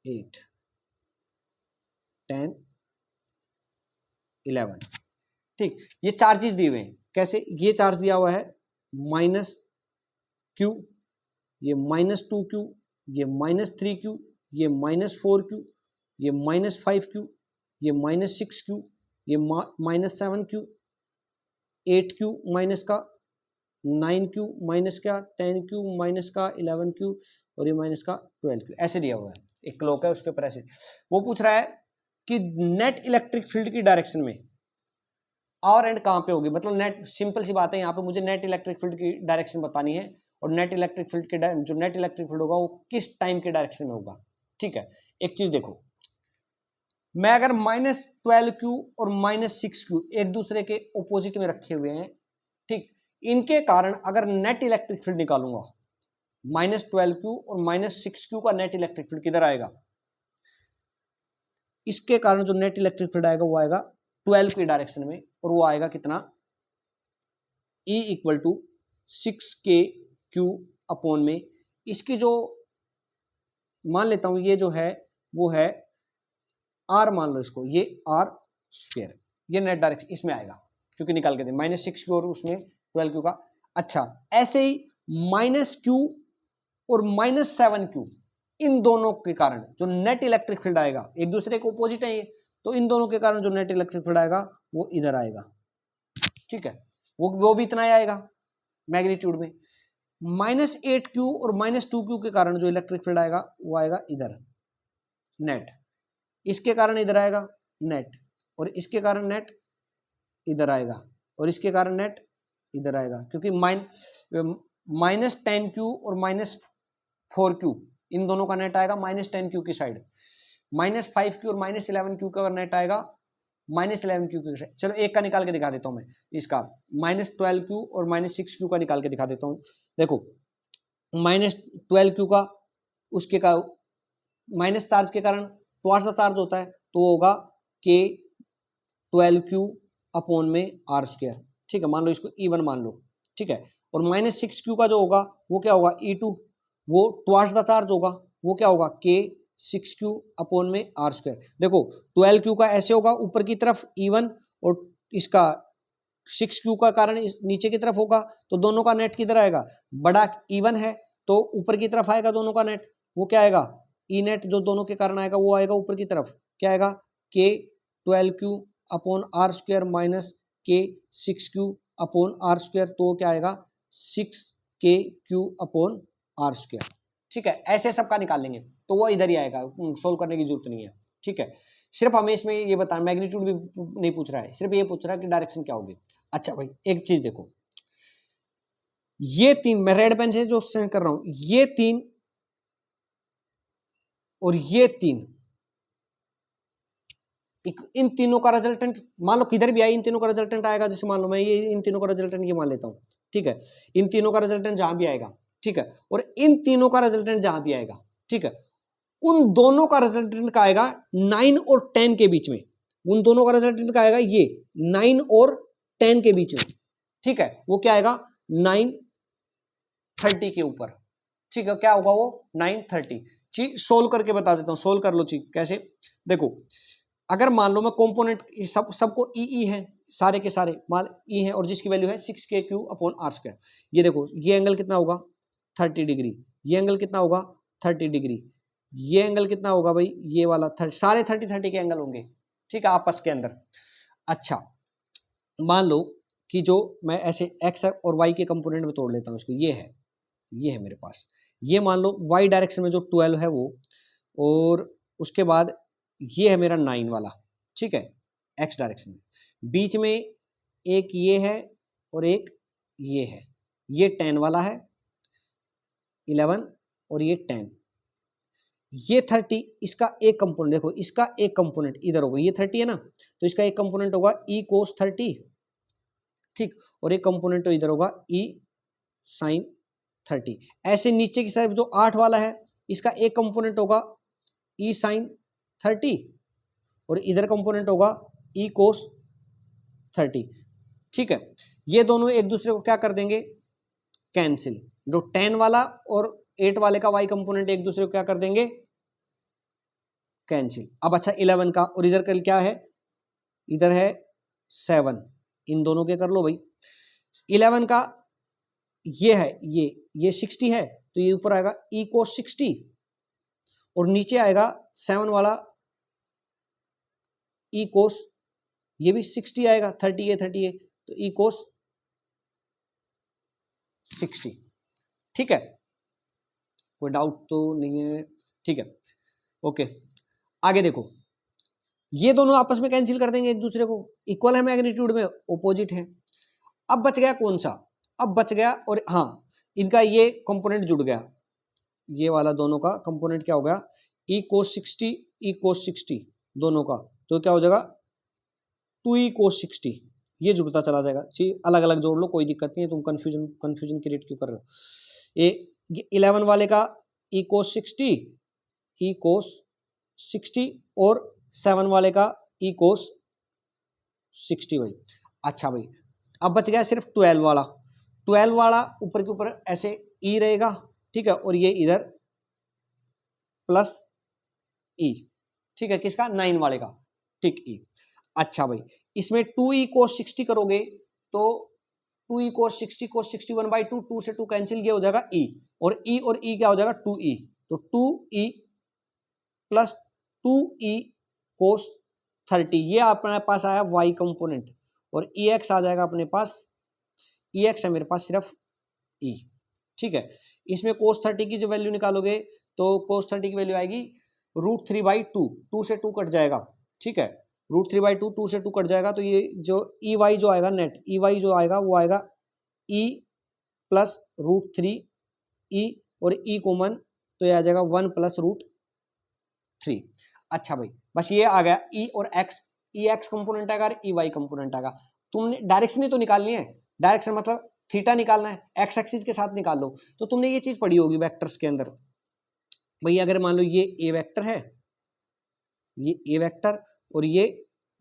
8 10 11, ठीक, ये चार्जेस दिए हुए हैं, कैसे, ये चार्ज दिया हुआ है -q, ये -2q, ये -3q, ये -4q, ये -5q, ये -6q, ये -7q, 8q माइनस का, 9q माइनस का, 10q माइनस का, 11q और ये माइनस का 12q, ऐसे दिया हुआ है, एक क्लॉक है उसके ऊपर ऐसे। वो पूछ रहा है कि नेट इलेक्ट्रिक फील्ड की डायरेक्शन में और एंड कहां पे होगी, मतलब नेट, सिंपल सी बात है, यहाँ पे मुझे नेट इलेक्ट्रिक फील्ड की डायरेक्शन बतानी है और नेट इलेक्ट्रिक फील्ड के जो नेट इलेक्ट्रिक फील्ड होगा वो किस टाइम के डायरेक्शन में होगा। ठीक है, एक चीज देखो, मैं अगर -12q और -6q एक दूसरे के ऑपोजिट में रखे हुए हैं, ठीक, इनके कारण अगर नेट इलेक्ट्रिक फील्ड निकालूंगा, -12q और -6q का नेट इलेक्ट्रिक फील्ड किधर आएगा, इसके कारण जो नेट इलेक्ट्रिक फील्ड आएगा वो आएगा 12 की डायरेक्शन में, और वो आएगा कितना, E = 6kq अपॉन में, इसकी जो मान लेता हूं ये जो है वो है r, मान लो इसको, ये r², ये नेट डायरेक्शन इसमें आएगा क्योंकि निकाल के दे -6q और उसमें 12q का। अच्छा, ऐसे ही -q और -7q, इन दोनों के कारण जो नेट इलेक्ट्रिक फील्ड आएगा, एक दूसरे के ऑपोजिट है ये, तो इन दोनों के कारण जो नेट इलेक्ट्रिक फील्ड आएगा वो इधर आएगा। ठीक है, वो भी इतना ही आएगा मैग्नीट्यूड में। -8q और -2q के कारण जो इलेक्ट्रिक फील्ड आएगा वो आएगा इधर नेट, इसके कारण इधर आएगा नेट, और इसके कारण नेट इधर आएगा, और इसके कारण नेट इधर आएगा, क्योंकि -10q और -4q इन दोनों का नेट आएगा -10q की साइड, -5q और -11q का नेट आएगा -11q की साइड। चलो एक का निकाल के दिखा देता हूं मैं, इसका -12q और -6q का निकाल के दिखा देता हूं। देखो -12q का, उसके का माइनस चार्ज के कारण टुवर्ड्स द चार्ज होता है, तो वो होगा k 12q अपॉन में r²। ठीक है, मान लो इसको E1 मान लो। ठीक है, और -6q का जो होगा वो क्या होगा, E2, वो टुवर्ड्स द चार्ज होगा, वो क्या होगा k 6q अपॉन में r²। देखो 12q का ऐसे होगा ऊपर की तरफ E1, और इसका 6q का कारण नीचे की तरफ होगा, तो दोनों का नेट किधर आएगा, बड़ा E1 है तो ऊपर की तरफ आएगा दोनों का नेट, वो क्या आएगा, ई नेट जो दोनों के कारण आएगा वो आएगा ऊपर की तरफ, क्या आएगा, k 12q upon r² minus k 6q upon r², तो क्या आएगा 6kq अपॉन r²। ठीक है, ऐसे सबका निकाल लेंगे तो वो इधर ही आएगा, सोल्व करने की जरूरत नहीं है। ठीक है, सिर्फ हमें इसमें ये बताना, मैग्नीट्यूड भी नहीं पूछ रहा है, सिर्फ ये पूछ रहा है कि डायरेक्शन क्या होगी। अच्छा भाई एक चीज देखो, ये तीन, मैं रेड पेन से जो सेंड कर रहा हूं, ये तीन और ये तीन, इन तीनों का रिजल्टेंट मान लो किधर भी आए, इन तीनों का रिजल्टेंट आएगा, जैसे मान लो मैं ये इन तीनों का रिजल्टेंट ये मान लेता हूं। ठीक है, इन तीनों का रिजल्टेंट जहां भी आएगा, ठीक है, और इन तीनों का रिजल्टेंट जहां भी आएगा, ठीक है, उन दोनों का रिजल्टेंट का आएगा 9 और 10 के बीच में, उन दोनों का रिजल्टेंट का आएगा ये 9 और 10 के बीच में। ठीक है, वो क्या आएगा 9:30 के ऊपर। ठीक है, क्या होगा वो 9:30। चीज सोल्व करके बता देता हूं, सोल्व कर लो। चीज कैसे, देखो अगर मान लो मैं कंपोनेंट सबको ई है, सारे के सारे मान ई है, और जिसकी वैल्यू है 6kq अपॉन r²। ये देखो ये एंगल कितना होगा 30 डिग्री, ये एंगल कितना होगा 30 डिग्री, ये एंगल कितना होगा भाई ये वाला 30, सारे 30 के एंगल होंगे। ठीक है, आपस के अंदर। अच्छा मान लो कि जो मैं ऐसे x और y के कंपोनेंट में तोड़ लेता हूं इसको, ये है मेरे पास, ये मान लो y डायरेक्शन में जो 12 है वो, और उसके बाद ये है मेरा 9 वाला। ठीक है, x डायरेक्शन में, बीच में एक ये है और एक ये है, ये 10 वाला है 11 और ये 10, ये 30, इसका एक कंपोनेंट देखो, इसका एक कंपोनेंट इधर होगा, ये 30 है ना, तो इसका एक कंपोनेंट होगा e cos 30। ठीक, और एक कंपोनेंट तो इधर होगा e sin 30। ऐसे नीचे की साइड जो 8 वाला है, इसका एक कंपोनेंट होगा e sin 30 और इधर कंपोनेंट होगा e cos 30। ठीक है, ये दोनों एक दूसरे को क्या कर देंगे, कैंसिल, जो 10 वाला और 8 वाले का y कंपोनेंट एक दूसरे को क्या कर देंगे, कैंसिल। अब अच्छा 11 का, और इधर कल क्या है, इधर है 7, इन दोनों के कर लो भाई। 11 का ये है, ये 60 है, तो ये ऊपर आएगा e cos 60 और नीचे आएगा 7 वाला e cos, ये भी 60 आएगा, 30 है 30 है, तो e cos 60। ठीक है, कोई डाउट तो नहीं है? ठीक है, ओके। आगे देखो, ये दोनों आपस में कैंसिल कर देंगे एक दूसरे को, इक्वल है मैग्नीट्यूड में, ऑपोजिट है। अब बच गया कौन सा? अब बच गया, और हाँ, इनका ये कंपोनेंट जुड़ गया, ये वाला दोनों का कंपोनेंट क्या हो गया, e cos 60 e cos 60 दोनों का, तो क्या हो जाएगा 2e cos 60, ये जुड़ता चला जाएगा। ठीक, अलग अलग जोड़ लो, कोई दिक्कत नहीं है, तुम कंफ्यूजन क्रिएट क्यों कर रहे हो। ये 11 वाले का e cos 60 और 7 वाले का e cos 60 भाई। अच्छा भाई, अब बच गया सिर्फ 12 वाला। 12 वाला ऊपर के ऊपर ऐसे e रहेगा, ठीक है, और ये इधर प्लस e, ठीक है, किसका? 9 वाले का, ठीक, e। अच्छा भाई, इसमें 2e cos 60 करोगे तो 2e cos 60 cos 60 1/2, 2 से 2 कैंसिल, ये हो जाएगा e, और e क्या हो जाएगा 2e, तो 2e प्लस 2e cos 30, ये अपने पास आया y कंपोनेंट, और ex आ जाएगा अपने पास, ex है मेरे पास सिर्फ e। ठीक है, इसमें cos 30 की जो वैल्यू निकालोगे तो cos 30 की वैल्यू आएगी √3/2, 2 से 2 कट जाएगा, ठीक है, √3/2, 2 से 2 कट जाएगा, तो ये जो EY जो आएगा, नेट EY जो आएगा वो आएगा e प्लस √3e, और e कॉमन, तो ये आ जाएगा 1 प्लस √3। अच्छा भाई, बस ये आ गया e और x, ex कंपोनेंट आएगा और ey कंपोनेंट आएगा। तुमने डायरेक्शन ही तो निकालनी है, डायरेक्शन मतलब थीटा निकालना है, एक्स एक्सिस के साथ निकाल लो। तो तुमने ये चीज पढ़ी होगी वेक्टर्स के अंदर, भाई अगर मान लो ये ए वेक्टर है, ये ए वेक्टर और ये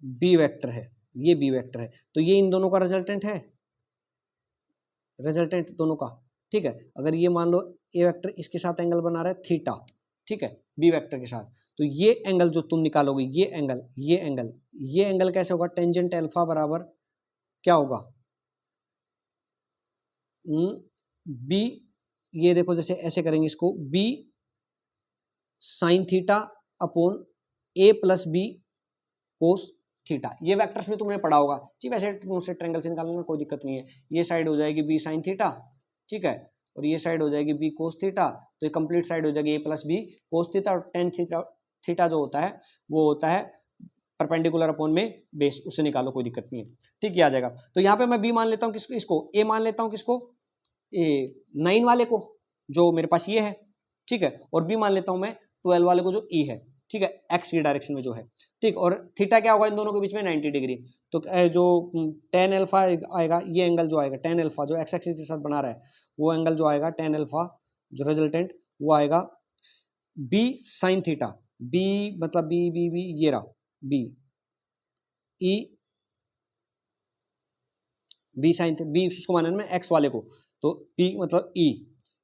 बी वेक्टर है, ये बी वेक्टर है, तो ये इन दोनों का रिजल्टेंट है, रिजल्टेंट दोनों का, ठीक है। अगर ये मान लो ए वेक्टर इसके साथ एंगल बना रहा है थीटा, ठीक है, बी वेक्टर के साथ, तो ये एंगल जो तुम निकालोगे, ये एंगल कैसे होगा, टेंजेंट अल्फा बराबर क्या होगा, बी, ये देखो जैसे ऐसे करेंगे इसको, बी साइन थीटा अपॉन ए प्लस बी कोस थीटा, ये वेक्टर्स में तुमने पढ़ा होगा जी, वैसे मुझसे ट्रायंगल से निकालने में कोई दिक्कत नहीं है। ये साइड हो जाएगी बी साइन थीटा, ठीक है, और ये साइड हो जाएगी बी कोस थीटा, तो ये कंप्लीट साइड हो जाएगी ए प्लस बी कोस थीटा, और टेन थीटा जो होता है वो होता है परपेंडिकुलर अपॉन में बेस, उससे निकालो, कोई दिक्कत नहीं है, ठीक, ये आ जाएगा। तो यहाँ पे मैं बी मान लेता हूँ, किसको, इसको ए मान लेता हूँ, किसको, ए 9 वाले को जो मेरे पास ये है, ठीक है, और बी मान लेता हूँ मैं 12 वाले को जो ई है, ठीक है, एक्स की डायरेक्शन में जो है, ठीक, और थीटा क्या होगा इन दोनों के बीच में 90 डिग्री, तो जो टेन अल्फा आएगा, ये एंगल जो आएगा टेन अल्फा जो एक्स एक्सिस के साथ बना रहा है, वो एंगल जो आएगा टेन अल्फा जो रिजल्टेंट, वो आएगा बी साइन थीटा, बी मतलब बी बी बी ये रहा B E, B sine B उसको माना मैं एक्स वाले को, तो बी मतलब E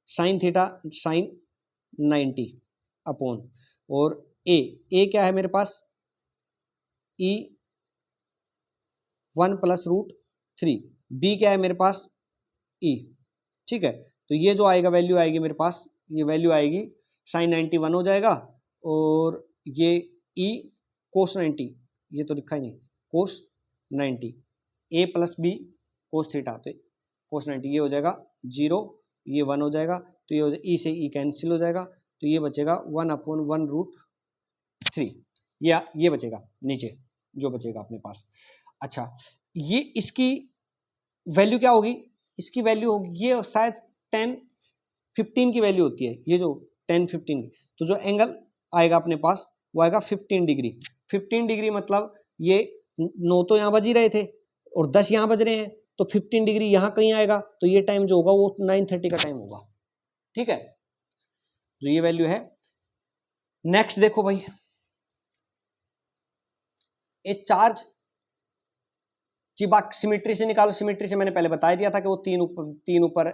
sine theta sine 90 upon, और ए क्या है मेरे पास, ई 1 प्लस √3, बी क्या है मेरे पास, ई, ठीक है, तो ये जो आएगा वैल्यू आएगी मेरे पास, ये वैल्यू आएगी साइन 91 हो जाएगा, और ये ई कोस 90, ये तो लिखा ही नहीं, कोस 90 ए प्लस बी कोस थीटा, तो कोस 90 ये हो जाएगा 0, ये 1 हो जाएगा, तो ये हो जाएगा ई से ई कैंसिल हो जाएगा, तो ये बचेगा 1/1 √3, ये बचेगा नीचे जो बचेगा अपने पास। अच्छा, ये इसकी वैल्यू क्या होगी, इसकी वैल्यू होगी, ये शायद 10-15 की वैल्यू होती है, ये जो 10-15 की, तो जो एंगल आएगा अपने पास वो आएगा 15 डिग्री। 15 डिग्री मतलब ये 9 तो यहाँ बज ही रहे थे और 10 यहाँ बज रहे हैं, तो 15 डिग्री यहाँ कहीं आएगा, तो ये टाइम जो होगा वो 9:30 का टाइम होगा, ठीक है, जो ये वैल्यू है। नेक्स्ट देखो भाई, एक चार्ज जी, बात सिमेट्री से निकालो, सिमेट्री से मैंने पहले बता दिया था कि वो तीन ऊपर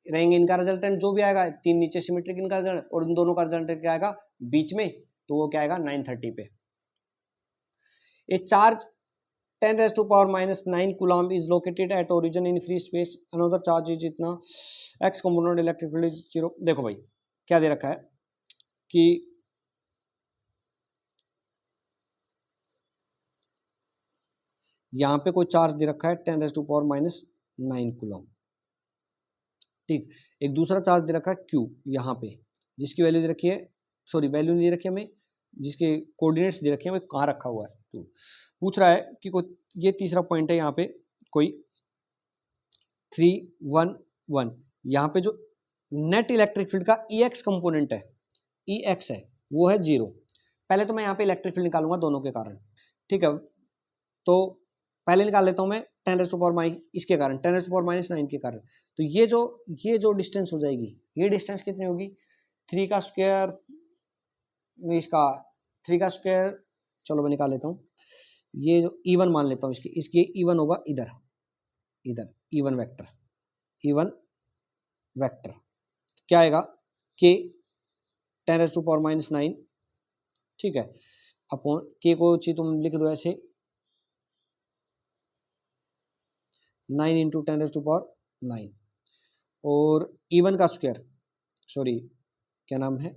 रहेंगे, इनका रिजल्टेंट जो भी आएगा, 3 नीचे सिमेट्रिक इनका रिजल्ट, और इन दोनों का रिजल्टेंट क्या आएगा बीच में, तो वो क्या आएगा 9:30 पे। ये charge 10⁻⁹ coulomb is located at origin in free space, another charge is इतना, X component electric field is 0। देखो भाई क्या दे रखा है कि यहाँ पे कोई चार्ज दे रखा है 10⁻⁹ कूलम्ब, ठीक। एक दूसरा चार्ज दे रखा है Q यहाँ पे, जिसकी वैल्यू दे रखी है, सॉरी वैल्यू नहीं दे रखी है हमें, जिसके कोऑर्डिनेट्स दे रखे हैं, वो कहाँ रखा हुआ है। तो पूछ रहा है कि कोई, ये तीसरा पॉइंट है यहाँ पे, कोई 3 1 1, यहाँ पे जो नेट इलेक्ट्रिक फील्ड का EX कंपोनेंट है, EX है, वो है 0। पहले तो मैं यहाँ पे इलेक्ट्रिक फील्ड निकालूंगा दोनों के कारण, ठीक है। तो पहले निकाल लेता हूँ मैं 10⁻⁻, इसके कारण 10⁻⁹ के कारण। तो ये जो डिस्टेंस हो जाएगी, ये डिस्टेंस कितनी होगी, 3 का स्क्वायर, इसका 3 का स्क्वायर, चलो मैं निकाल लेता हूँ, ये जो E1 मान लेता हूँ, इसकी E1 होगा इधर E1 वेक्टर क्या आएगा, K 10⁻⁹, ठीक है, अपॉन K को तुम लिख दो ऐसे 9 × 10⁻⁹, और E1 का स्क्वायर, सॉरी क्या नाम है,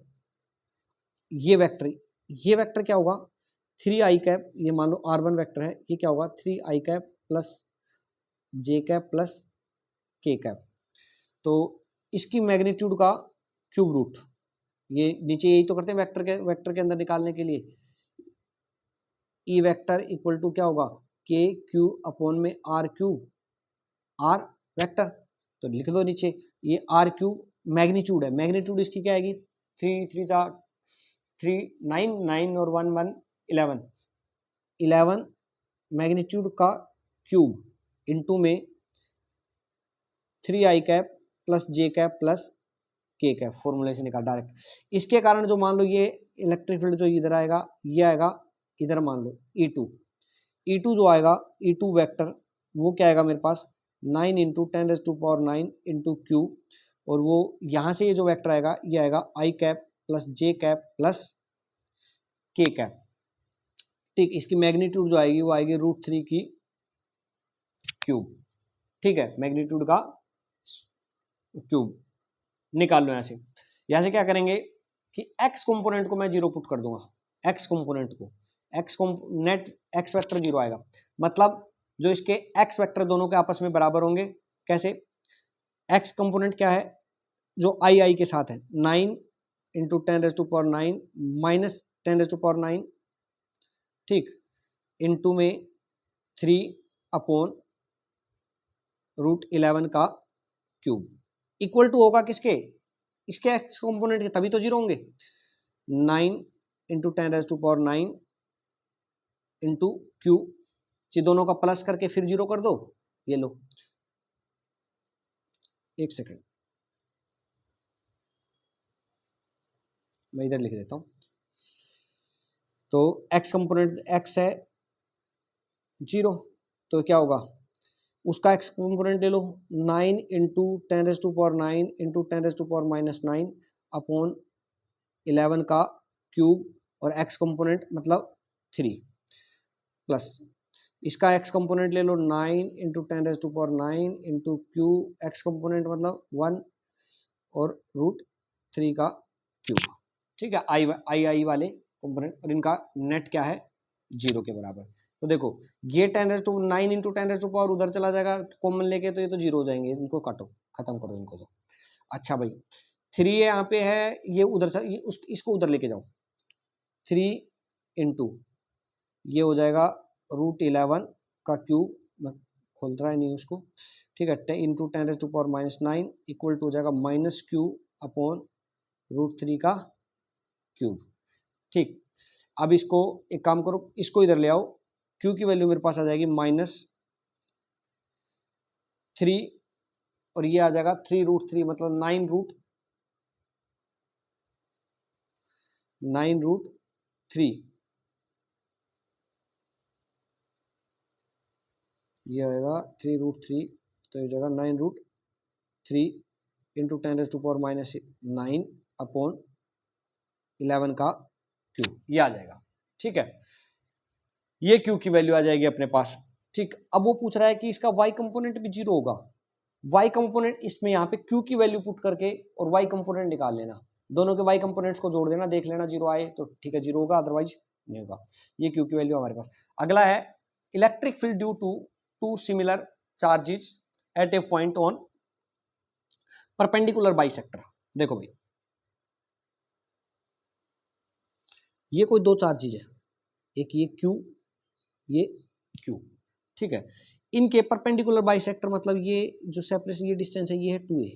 ये वेक्टर क्या होगा, 3i कैप, ये मान लो R1 वेक्टर है, ये क्या होगा 3i cap plus j cap plus k cap. तो इसकी मैग्नीट्यूड का क्यूब रूट, ये नीचे यही तो करते हैं वेक्टर के अंदर निकालने के लिए, ई वेक्टर इक्वल टू क्या होगा, के क्यू अपॉन में आर क्यूब, आर वेक्टर, तो लिख दो नीचे, ये आर क्यूब मैग्नीट्यूड है, मैग्नीट्यूड इसकी क्या आएगी, 3 3 3 9 9 और 1 1 11 मैग्नीट्यूड का क्यूब इनटू में 3i cap plus j cap plus k cap, फॉर्मूले से निकाल डायरेक्ट। इसके कारण जो मान लो ये इलेक्ट्रिक फील्ड जो इधर आएगा, ये आएगा इधर, मान लो E2 जो आएगा, E2 वेक्टर वो क्या आएगा मेरे पास 9 × 10⁻⁹ इंटू Q, और वो यहाँ से ये जो वेक्टर आएगा, ये आएगा i cap plus j cap plus k cap, ठीक। इसकी मैग्नीट्यूड जो आएगी वो आएगी √3 की क्यूब, ठीक है, मैग्नीट्यूड का क्यूब निकाल लो। यहाँ से क्या करेंगे कि x कंपोनेंट को मैं 0 पुट कर दूंगा, x कंपोनेंट को, नेट x वेक्टर 0 आएगा, मतलब जो इसके x वेक्टर दोनों के आपस में बराबर होंगे। कैसे, x कंपोनेंट क्या है, जो i के साथ है, 9 × 10⁻⁹ माइनस 10⁻⁹, ठीक, इनटू में 3 अपॉन √11 का क्यूब, इक्वल टू होगा किसके, इसके x कंपोनेंट के, तभी तो 0 होंगे। 9 × 10⁻⁹ इंटू क्यू, ये दोनों का प्लस करके फिर 0 कर दो, ये लो, एक सेकंड मैं इधर लिख देता हूं। तो x कंपोनेंट x है 0, तो क्या होगा, उसका x कंपोनेंट ले लो, 9 × 10⁻⁹ इंटू 10⁻⁻9 अपॉन 11 का क्यूब, और x कंपोनेंट मतलब 3, प्लस इसका x कंपोनेंट ले लो 9 × 10⁻⁹ इंटू क्यू, x कंपोनेंट मतलब 1 और √3 का क्यूब, ठीक है, आई वाले कंपोनेंट, और इनका नेट क्या है 0 के बराबर। तो देखो ये 9 × 10⁻⁴ उधर चला जाएगा कॉमन लेके, तो ये तो 0 हो जाएंगे, इनको काटो, खत्म करो इनको। तो अच्छा भाई 3 यहाँ पे है, ये उधर से इसको उधर लेके जाओ, 3 इंटू ये हो जाएगा √11 का क्यूब, मैं खोल रहा नहीं उसको, ठीक है, 10 × 10⁻⁹ इक्वल टू हो जाएगा माइनस क्यू अपॉन √3 का क्यूब, ठीक। अब इसको एक काम करो, इसको इधर ले आओ, क्यू की वैल्यू मेरे पास आ जाएगी -3, और ये आ जाएगा 3√3, मतलब 9√3, ये आएगा 3√3, तो ये जाएगा 9√3 इंटू 10⁻⁹ अपॉन 11 का क्यूब, ये आ जाएगा, ठीक है। ये क्यू की वैल्यू आ जाएगी अपने पास। ठीक, अब वो पूछ रहा है कि इसका y कंपोनेंट भी 0 होगा। y कंपोनेंट इसमें यहाँ पे q की वैल्यू पुट करके और y कंपोनेंट निकाल लेना, दोनों के y कंपोनेंट्स को जोड़ देना, देख लेना 0 आए तो ठीक है 0 होगा, अदरवाइज नहीं होगा। ये q की वैल्यू हमारे पास। अगला है electric field due to two similar charges at a point on perpendicular bisector. देखो भाई, ये कोई दो चार्जेज है, एक ये q, ये q, ठीक है, इनके परपेंडिकुलर बाइसेक्टर, मतलब ये जो सेपरेशन, ये डिस्टेंस है, ये है 2a,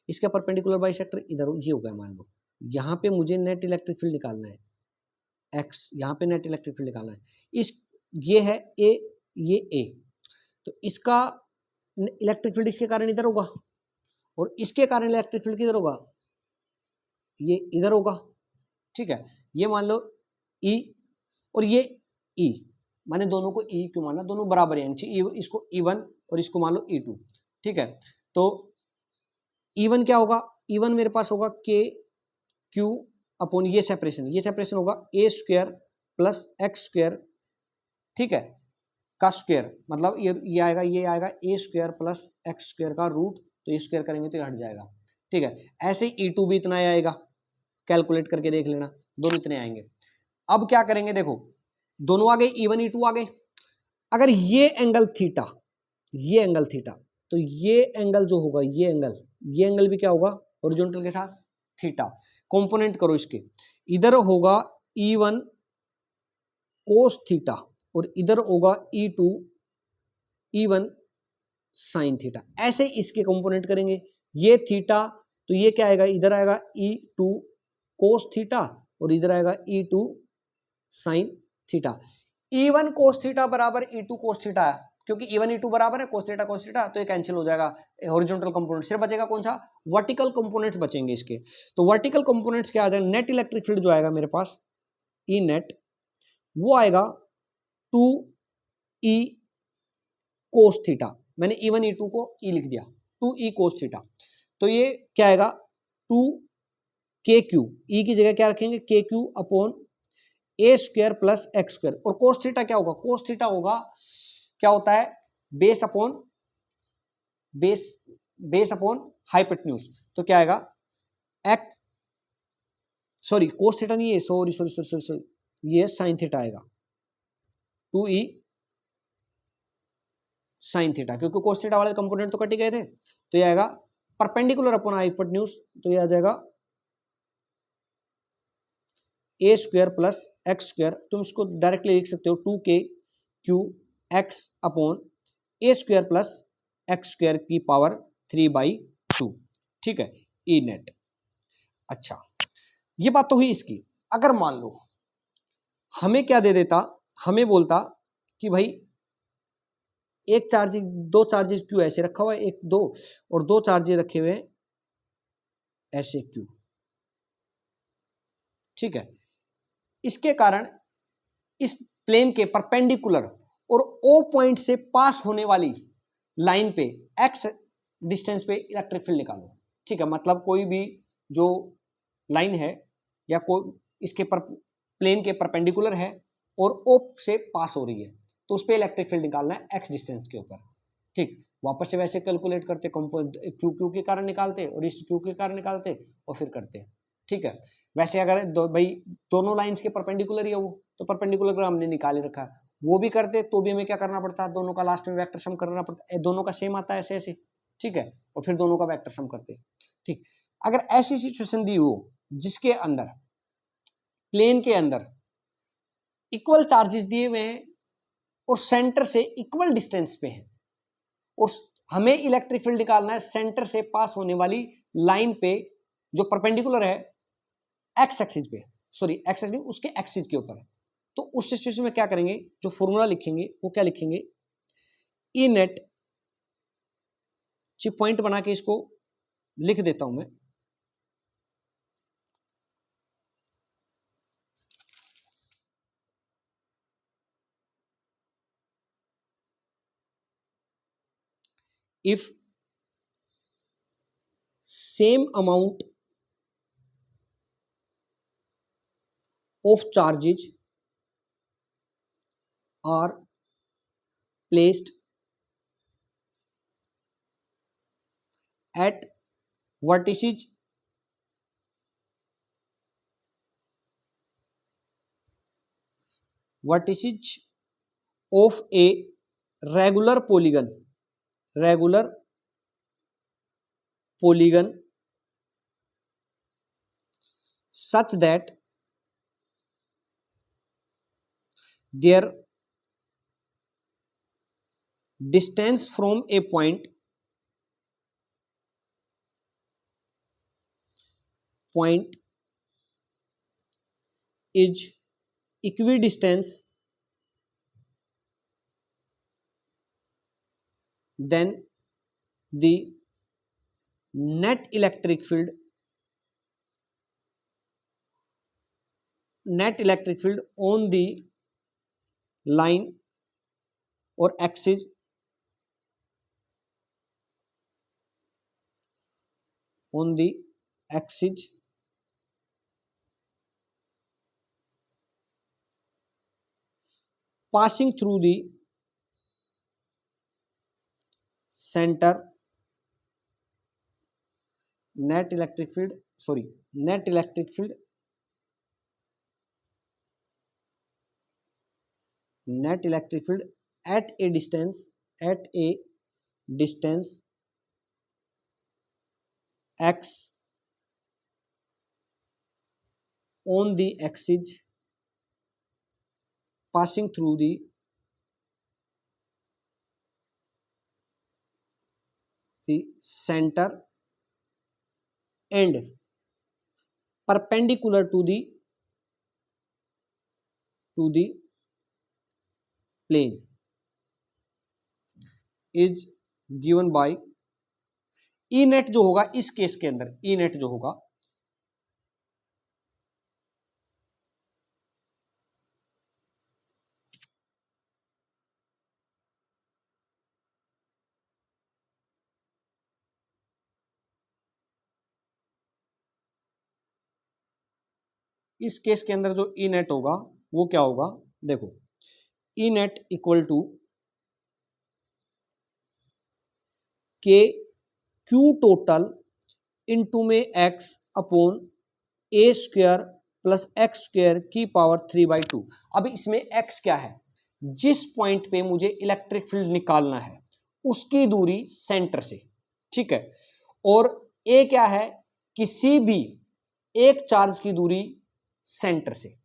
इसका परपेंडिकुलर बाइसेक्टर इधर ये हो गया। मान लो यहाँ पे मुझे नेट इलेक्ट्रिक फील्ड निकालना है x, यहाँ पे नेट इलेक्ट्रिक फील्ड निकालना है। इस ये है a, ये a, तो इसका इलेक्ट्रिक फील्ड इसके कारण इधर होगा और इसके कारण इलेक्ट्रिक फील्ड किधर होगा, ये इधर होगा, ठीक है। ये मान लो E और ये E, माने दोनों को E क्यों माना, दोनों बराबर है, इसको E1 और इसको मान लो E2, ठीक है। तो E1 क्या होगा, E1 मेरे पास होगा K Q अपॉन ये सेपरेशन होगा a square plus X square, ठीक है, का स्क्वायर, मतलब ये आएगा, ये आएगा a square plus X square का रूट, तो ये स्क्वायर करेंगे तो ये हट जाएगा, ठीक है। ऐसे E2 भी इतना आएगा, कैलकुलेट करके देख लेना, दोनों इतने आएंगे। अब क्या करेंगे, देखो दोनों आ गए, E1 E2 आ गए। अगर ये एंगल थीटा, ये एंगल थीटा, तो ये एंगल जो होगा, ये एंगल भी क्या होगा, हॉरिजॉन्टल के साथ थीटा। कंपोनेंट करो इसके, इधर होगा E1 कोस थीटा और इधर होगा E2 E1 साइन थीटा। ऐसे इसके कंपोनेंट करेंगे, ये थीटा, तो ये क्या आएगा, इधर आएगा E2 कोस थीटा और इधर आएगा E2 sine theta. E1 cos theta बराबर E2 कोस थीटा है, क्योंकि E1 E2 बराबर है कोस थीटा, तो ये कैंसिल हो जाएगा। हॉरिजॉन्टल कंपोनेंट सिर्फ बचेगा कौन सा, वर्टिकल कंपोनेंट्स बचेंगे इसके। तो वर्टिकल कंपोनेंट्स क्या आ जाएगा, नेट इलेक्ट्रिक फील्ड जो आएगा मेरे पास E नेट, वो आएगा 2E कोस थीटा, मैंने E1 E2 को E लिख दिया, 2E कोस थीटा। तो ये क्या आएगा, 2KQ, E की जगह क्या रखेंगे, KQ अपॉन ए स्क्वायर प्लस एक्स स्क्वायर, और कोस थीटा क्या होगा, कोस थीटा होगा, क्या होता है, बेस अपॉन हाइपोटेन्यूज, तो क्या आएगा एक्स, सॉरी कोस थीटा नहीं है, सॉरी ये साइन थीटा आएगा, 2E साइन थीटा, क्योंकि कोस थीटा वाले कंपोनेंट तो कट ही गए थे, तो ये आएगा परपेंडिकुलर अपॉन हाइपोटेन्यूज, तो ये आ जाएगा ए स्क्वायर प्लस एक्स स्क्वायर, तुम इसको डायरेक्टली लिख सकते हो 2KQ एक्स अपॉन ए स्क्वायर प्लस एक्स स्क्वायर की पावर 3/2, ठीक है, ई नेट। अच्छा, ये बात तो हुई इसकी। अगर मान लो हमें क्या दे देता, हमें बोलता कि भाई एक चार्ज, दो चार्जेस क्यों ऐसे रखा हुआ है, एक दो और दो चार्जेस रखे हुए ऐसे क्यों, ठीक है। इसके कारण इस प्लेन के परपेंडिकुलर और ओ पॉइंट से पास होने वाली लाइन पे एक्स डिस्टेंस पे इलेक्ट्रिक फील्ड निकालो, ठीक है। मतलब कोई भी जो लाइन है या कोई इसके प्लेन के परपेंडिकुलर है और ओ से पास हो रही है, तो उस पर इलेक्ट्रिक फील्ड निकालना है एक्स डिस्टेंस के ऊपर, ठीक। वापस से वैसे कैलकुलेट करते, क्यू के कारण निकालते और इस क्यू के कारण निकालते और फिर करते, ठीक है। वैसे अगर भाई दोनों लाइंस के परपेंडिकुलर ही है वो, तो परपेंडिकुलर का हमने निकाल रखा है, वो भी करते तो भी हमें क्या करना पड़ता है, दोनों का लास्ट में वेक्टर सम करना पड़ता है, दोनों का सेम आता है ऐसे ऐसे, ठीक है, और फिर दोनों का वेक्टर सम करते, ठीक। अगर ऐसी सिचुएशन दी हो जिसके अंदर प्लेन के अंदर इक्वल चार्जेस दिए हुए हैं और सेंटर से इक्वल डिस्टेंस पे है और हमें इलेक्ट्रिक फील्ड निकालना है सेंटर से पास होने वाली लाइन पे जो परपेंडिकुलर है एक्स एक्सिस पे, सॉरी एक्स एक्सिस उसके एक्सिस के ऊपर है, तो उस सिचुएशन में क्या करेंगे, जो फॉर्मूला लिखेंगे वो क्या लिखेंगे, ई नेट, पॉइंट बना के इसको लिख देता हूं मैं, if same amount of charges are placed at vertices of a regular polygon such that their distance from a point is equidistant, then the net electric field on the line or axis passing through the center, net electric field at a distance x on the axis passing through the center and perpendicular to the plane is given by E net जो होगा इस case के अंदर E net जो होगा इस case के अंदर जो ई नेट होगा वो क्या होगा, देखो E net equal to K Q total into में एक्स अपॉन ए स्क्वायर प्लस एक्स स्क्वायर की पावर 3/2। अब इसमें एक्स क्या है, जिस पॉइंट पे मुझे इलेक्ट्रिक फील्ड निकालना है उसकी दूरी सेंटर से, ठीक है, और ए क्या है, किसी भी एक चार्ज की दूरी सेंटर से,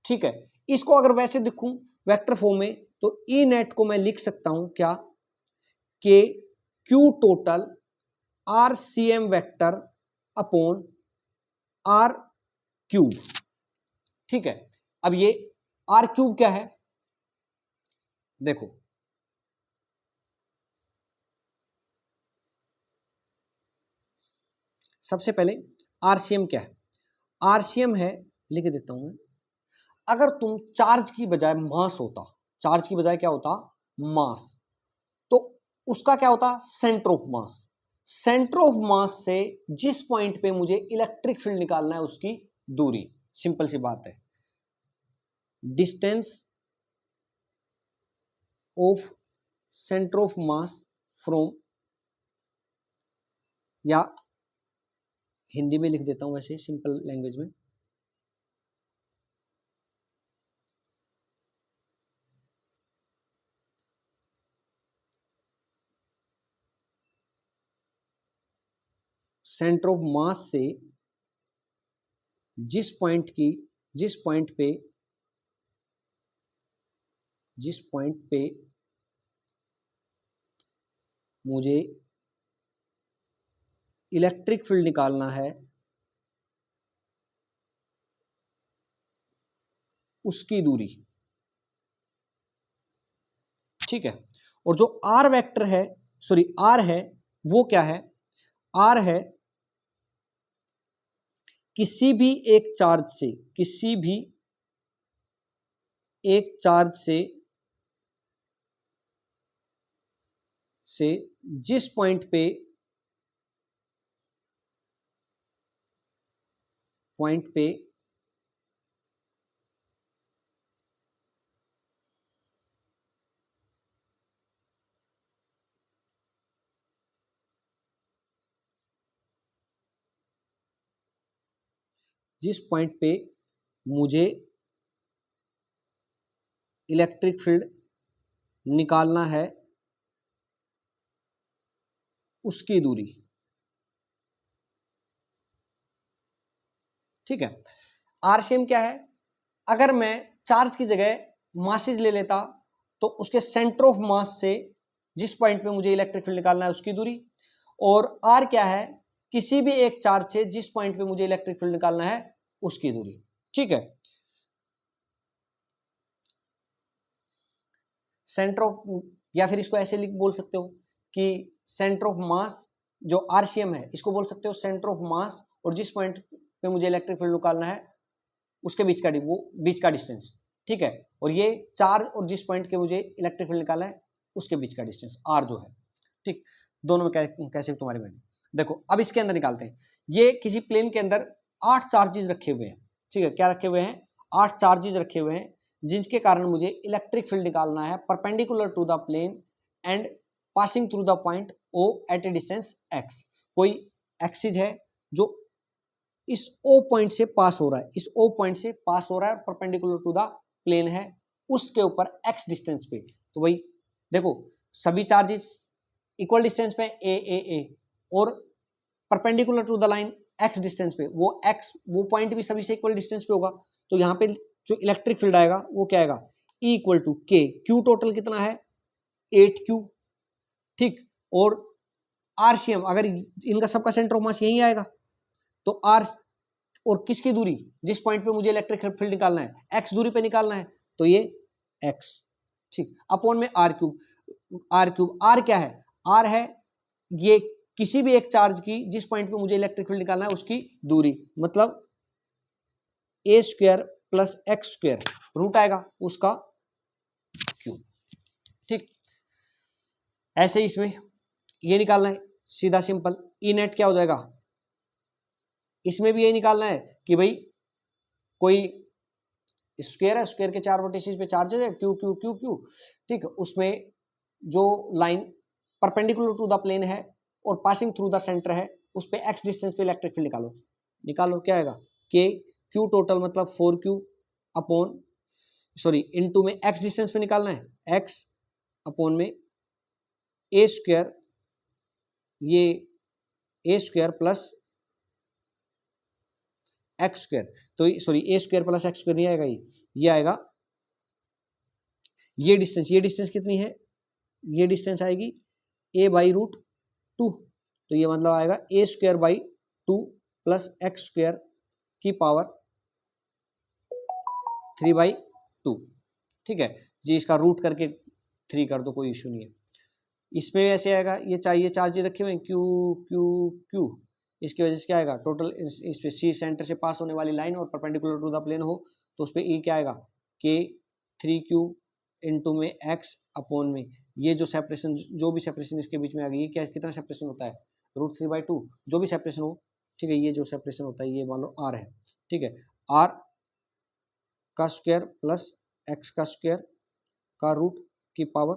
ठीक है। इसको अगर वैसे दिखूं वेक्टर फॉर्म में तो ई नेट को मैं लिख सकता हूं क्या, K Q total R C M vector upon R cube, ठीक है। अब ये आर क्यूब क्या है, देखो सबसे पहले आरसीएम क्या है, आरसीएम है, लिख देता हूं मैं, अगर तुम चार्ज की बजाय मास होता, चार्ज की बजाय क्या होता मास, तो उसका क्या होता centre of mass, centre of मास से जिस पॉइंट पे मुझे इलेक्ट्रिक फील्ड निकालना है उसकी दूरी, सिंपल सी बात है, distance of centre of mass from, या हिंदी में लिख देता हूं वैसे सिंपल लैंग्वेज में, सेंटर ऑफ मास से जिस पॉइंट पे मुझे इलेक्ट्रिक फील्ड निकालना है उसकी दूरी, ठीक है। और जो आर वेक्टर है, सॉरी आर है, वो क्या है, आर है किसी भी एक चार्ज से जिस पॉइंट पे जिस पॉइंट पे मुझे इलेक्ट्रिक फील्ड निकालना है उसकी दूरी। ठीक है, आरसीएम क्या है? अगर मैं चार्ज की जगह मासेज ले लेता तो उसके सेंटर ऑफ मास से जिस पॉइंट पे मुझे इलेक्ट्रिक फील्ड निकालना है उसकी दूरी, और आर क्या है? किसी भी एक चार्ज से जिस पॉइंट पे मुझे इलेक्ट्रिक फील्ड निकालना है उसकी दूरी। ठीक है, सेंटर ऑफ, या फिर इसको ऐसे लिख बोल सकते हो कि सेंटर ऑफ मास जो आरसीएम है इसको बोल सकते हो सेंटर ऑफ मास, और जिस पॉइंट पे मुझे इलेक्ट्रिक फील्ड निकालना है उसके बीच का वो बीच का डिस्टेंस। ठीक है, और ये चार्ज और जिस पॉइंट के मुझे इलेक्ट्रिक फील्ड निकालना है उसके बीच का डिस्टेंस आर जो है। ठीक, दोनों में कैसे तुम्हारी मर्जी। देखो अब इसके अंदर निकालते हैं। ये किसी प्लेन के अंदर 8 चार्जेस रखे हुए हैं। ठीक है, क्या रखे हुए हैं? 8 चार्जेस रखे हुए हैं, जिनके कारण मुझे इलेक्ट्रिक फील्ड निकालना है perpendicular to the plane and passing through the point O at a distance X. कोई एक्सिस है जो इस ओ पॉइंट से पास हो रहा है, इस ओ पॉइंट से पास हो रहा है, परपेंडिकुलर टू द प्लेन है, उसके ऊपर एक्स डिस्टेंस पे। तो भाई देखो सभी चार्जेस इक्वल डिस्टेंस पे ए ए ए, और perpendicular to the line X distance पे, वो एक्स वो पॉइंट भी सभी से इक्वल डिस्टेंस पे होगा। तो यहाँ पे जो इलेक्ट्रिक फील्ड आएगा वो क्या आएगा? E equal to K, Q total कितना है? 8Q। ठीक, और आरसीएम अगर इनका सबका सेंटर ऑफ मास यही आएगा तो आर, और किसकी दूरी? जिस पॉइंट पे मुझे इलेक्ट्रिक फील्ड निकालना है एक्स दूरी पे निकालना है, तो ये एक्स। ठीक, अपॉन में R cube. R cube, R क्या है? आर है ये किसी भी एक चार्ज की जिस पॉइंट पे मुझे इलेक्ट्रिक फील्ड निकालना है उसकी दूरी, मतलब a square plus X square root आएगा उसका क्यूब। ठीक, ऐसे ही इसमें ये निकालना है, सीधा सिंपल। ई नेट क्या हो जाएगा? इसमें भी यही निकालना है कि भाई कोई स्क्वायर है, स्क्वायर के 4 वर्टिसेस पे चार्जेस है क्यू क्यू क्यू क्यू। ठीक, उसमें जो line perpendicular to the plane है और पासिंग थ्रू द सेंटर है उस पे एक्स डिस्टेंस पे इलेक्ट्रिक फील्ड निकालो। निकालो, क्या आएगा? के क्यू टोटल मतलब 4Q अपॉन, सॉरी इनटू में एक्स डिस्टेंस पे निकालना है एक्स अपॉन में ए स्क्वायर, ये A square plus X square, तो sorry A square plus X square नहीं आएगा, ये आएगा ये डिस्टेंस कितनी है? ये डिस्टेंस आएगी ए बाई रूट 2, तो ये मतलब आएगा a square by 2 plus X square की पावर 3/2। ठीक है जी, इसका रूट करके 3 कर दो, कोई इशू नहीं है। इसमें ऐसे आएगा, ये चाहिए चार्जेस रखे हुए क्यू क्यू क्यू, इसकी वजह से क्या आएगा टोटल? इस पे सी सेंटर से पास होने वाली लाइन और परपेंडिकुलर टू द प्लेन हो तो उस पर ई क्या आएगा? के 3Q इंटू में एक्स अपॉन में ये जो सेपरेशन, जो भी सेपरेशन इसके बीच में आ गई, ये क्या कितना सेपरेशन होता है? √3/2, जो भी सेपरेशन हो। ठीक है, ये जो सेपरेशन होता है ये मान लो आर है। ठीक है, आर का स्क्वायर प्लस एक्स का स्क्वायर का रूट की पावर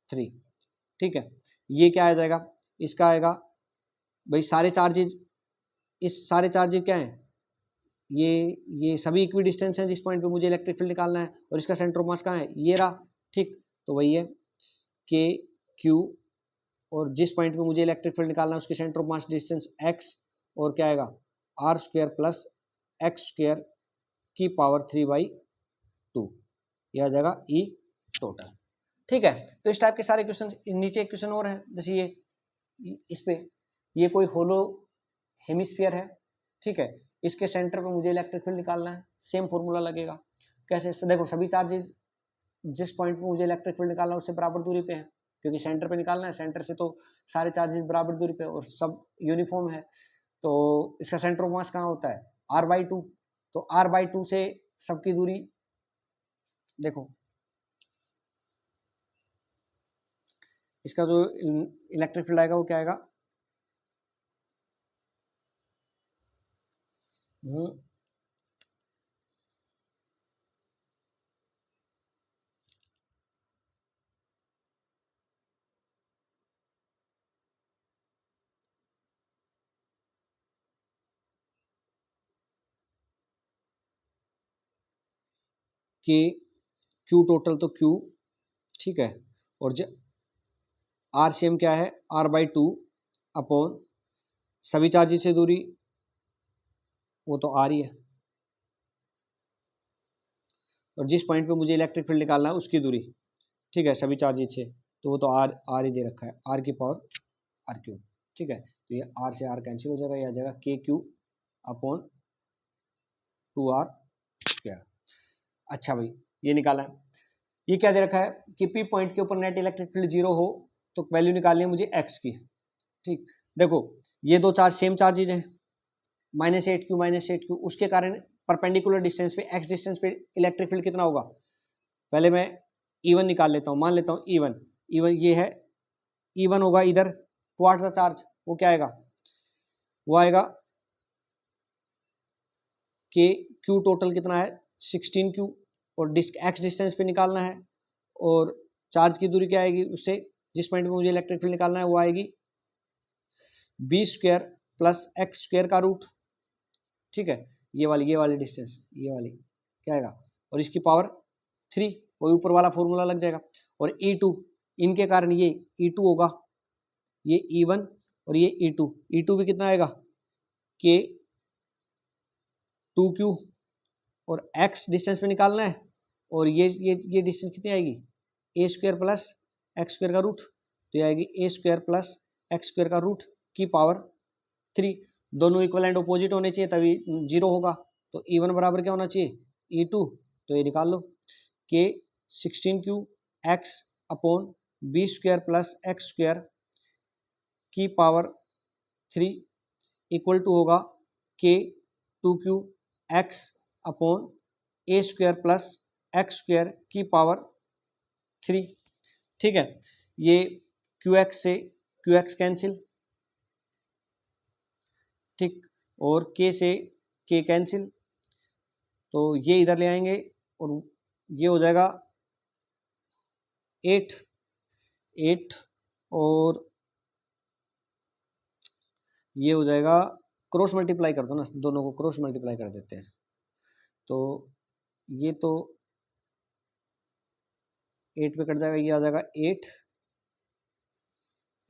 3। ठीक है, ये क्या आ जाएगा? इसका आएगा भाई सारे चार्जेज, इस सारे चार्जेज क्या हैं? ये सभी इक्वी डिस्टेंस हैं जिस पॉइंट पे मुझे इलेक्ट्रिक फील्ड निकालना है, और इसका सेंटर ऑफ मास कहाँ है? ये रहा। ठीक, तो वही है के क्यू, और जिस पॉइंट पे मुझे इलेक्ट्रिक फील्ड निकालना है उसके centre of mass distance X, और क्या आएगा? R square plus X square की पावर 3/2, यह आ जाएगा ई टोटल। ठीक है, तो इस टाइप के सारे क्वेश्चन। नीचे एक क्वेश्चन और है, जैसे ये इस पे, ये कोई होलो हेमिस्फीयर है। ठीक है, इसके सेंटर पे मुझे इलेक्ट्रिक फील्ड निकालना है, सेम फॉर्मूला लगेगा। कैसे? देखो सभी चार्जेज जिस पॉइंट पे मुझे इलेक्ट्रिक फील्ड निकालना है उससे बराबर दूरी पे है, क्योंकि सेंटर पे निकालना है, सेंटर से तो सारे चार्जेस बराबर दूरी पे और सब यूनिफॉर्म है। तो इसका सेंटर ऑफ मास कहाँ होता है? r/2, तो r/2 से सबकी दूरी देखो, इसका जो इलेक्ट्रिक फील्ड आएगा वो क्या आएगा? के क्यू टोटल तो क्यू, ठीक है, और आर सेम क्या है, R/2 अपॉन सभी चार्जेस से दूरी, वो तो आर ही है, और जिस पॉइंट पे मुझे इलेक्ट्रिक फील्ड निकालना है उसकी दूरी, ठीक है, सभी चार्जेस से, तो वो तो आर ही दे रखा है, आर की पावर आर क्यू, ठीक है। तो ये आर से आर कैंसिल हो जाएगा, ये आ जाएगा K Q upon 2r square. अच्छा भाई, ये निकाला है। ये क्या दे रखा है कि पी पॉइंट के ऊपर नेट इलेक्ट्रिक फील्ड 0 हो तो वैल्यू निकालनी है मुझे एक्स की, ठीक। देखो ये दो चार्ज सेम चार्जेज हैं, -8q -8q, उसके कारण परपेंडिकुलर डिस्टेंस पे एक्स डिस्टेंस पे इलेक्ट्रिक फील्ड कितना होगा, पहले मैं E1 निकाल लेता हूँ, मान लेता हूँ E1 ये है, E1 होगा इधर टुवार्ड्स द चार्ज, वो क्या आएगा, वो आएगा कि क्यू टोटल कितना है 16q, और एक्स डिस्टेंस पे निकालना है, और चार्ज की दूरी क्या आएगी उससे, जिस पॉइंट पे मुझे इलेक्ट्रिक फील्ड निकालना है वो आएगी b² प्लस x² का रूट, ठीक है, ये वाली डिस्टेंस, ये वाली क्या आएगा, और इसकी पावर 3, वही ऊपर वाला फॉर्मूला लग जाएगा, और E2 इनके कारण ये E2 होगा, ये E1 और ये E2 भी कितना आएगा कि 2q, और x डिस्टेंस पे निकालना है, और ये डिस्टेंस कितनी आएगी, a² प्लस x² का रूट, तो ये आएगी a² प्लस x² का रूट की पावर 3, दोनों इक्वल एंड अपोजिट होने चाहिए तभी 0 होगा, तो E1 बराबर क्या होना चाहिए E2, तो ये निकाल लो कि 16q x upon b² plus x² की पावर 3 इक्वल टू होगा कि 2q x upon a² plus x² की पावर 3, ठीक है। ये qx से qx कैंसिल, ठीक, और k से k कैंसिल, तो ये इधर ले आएंगे और ये हो जाएगा 8 और ये हो जाएगा, क्रॉस मल्टीप्लाई कर दो ना, दोनों को क्रॉस मल्टीप्लाई कर देते हैं, तो ये तो 8 पे कट जाएगा, ये आ जाएगा 8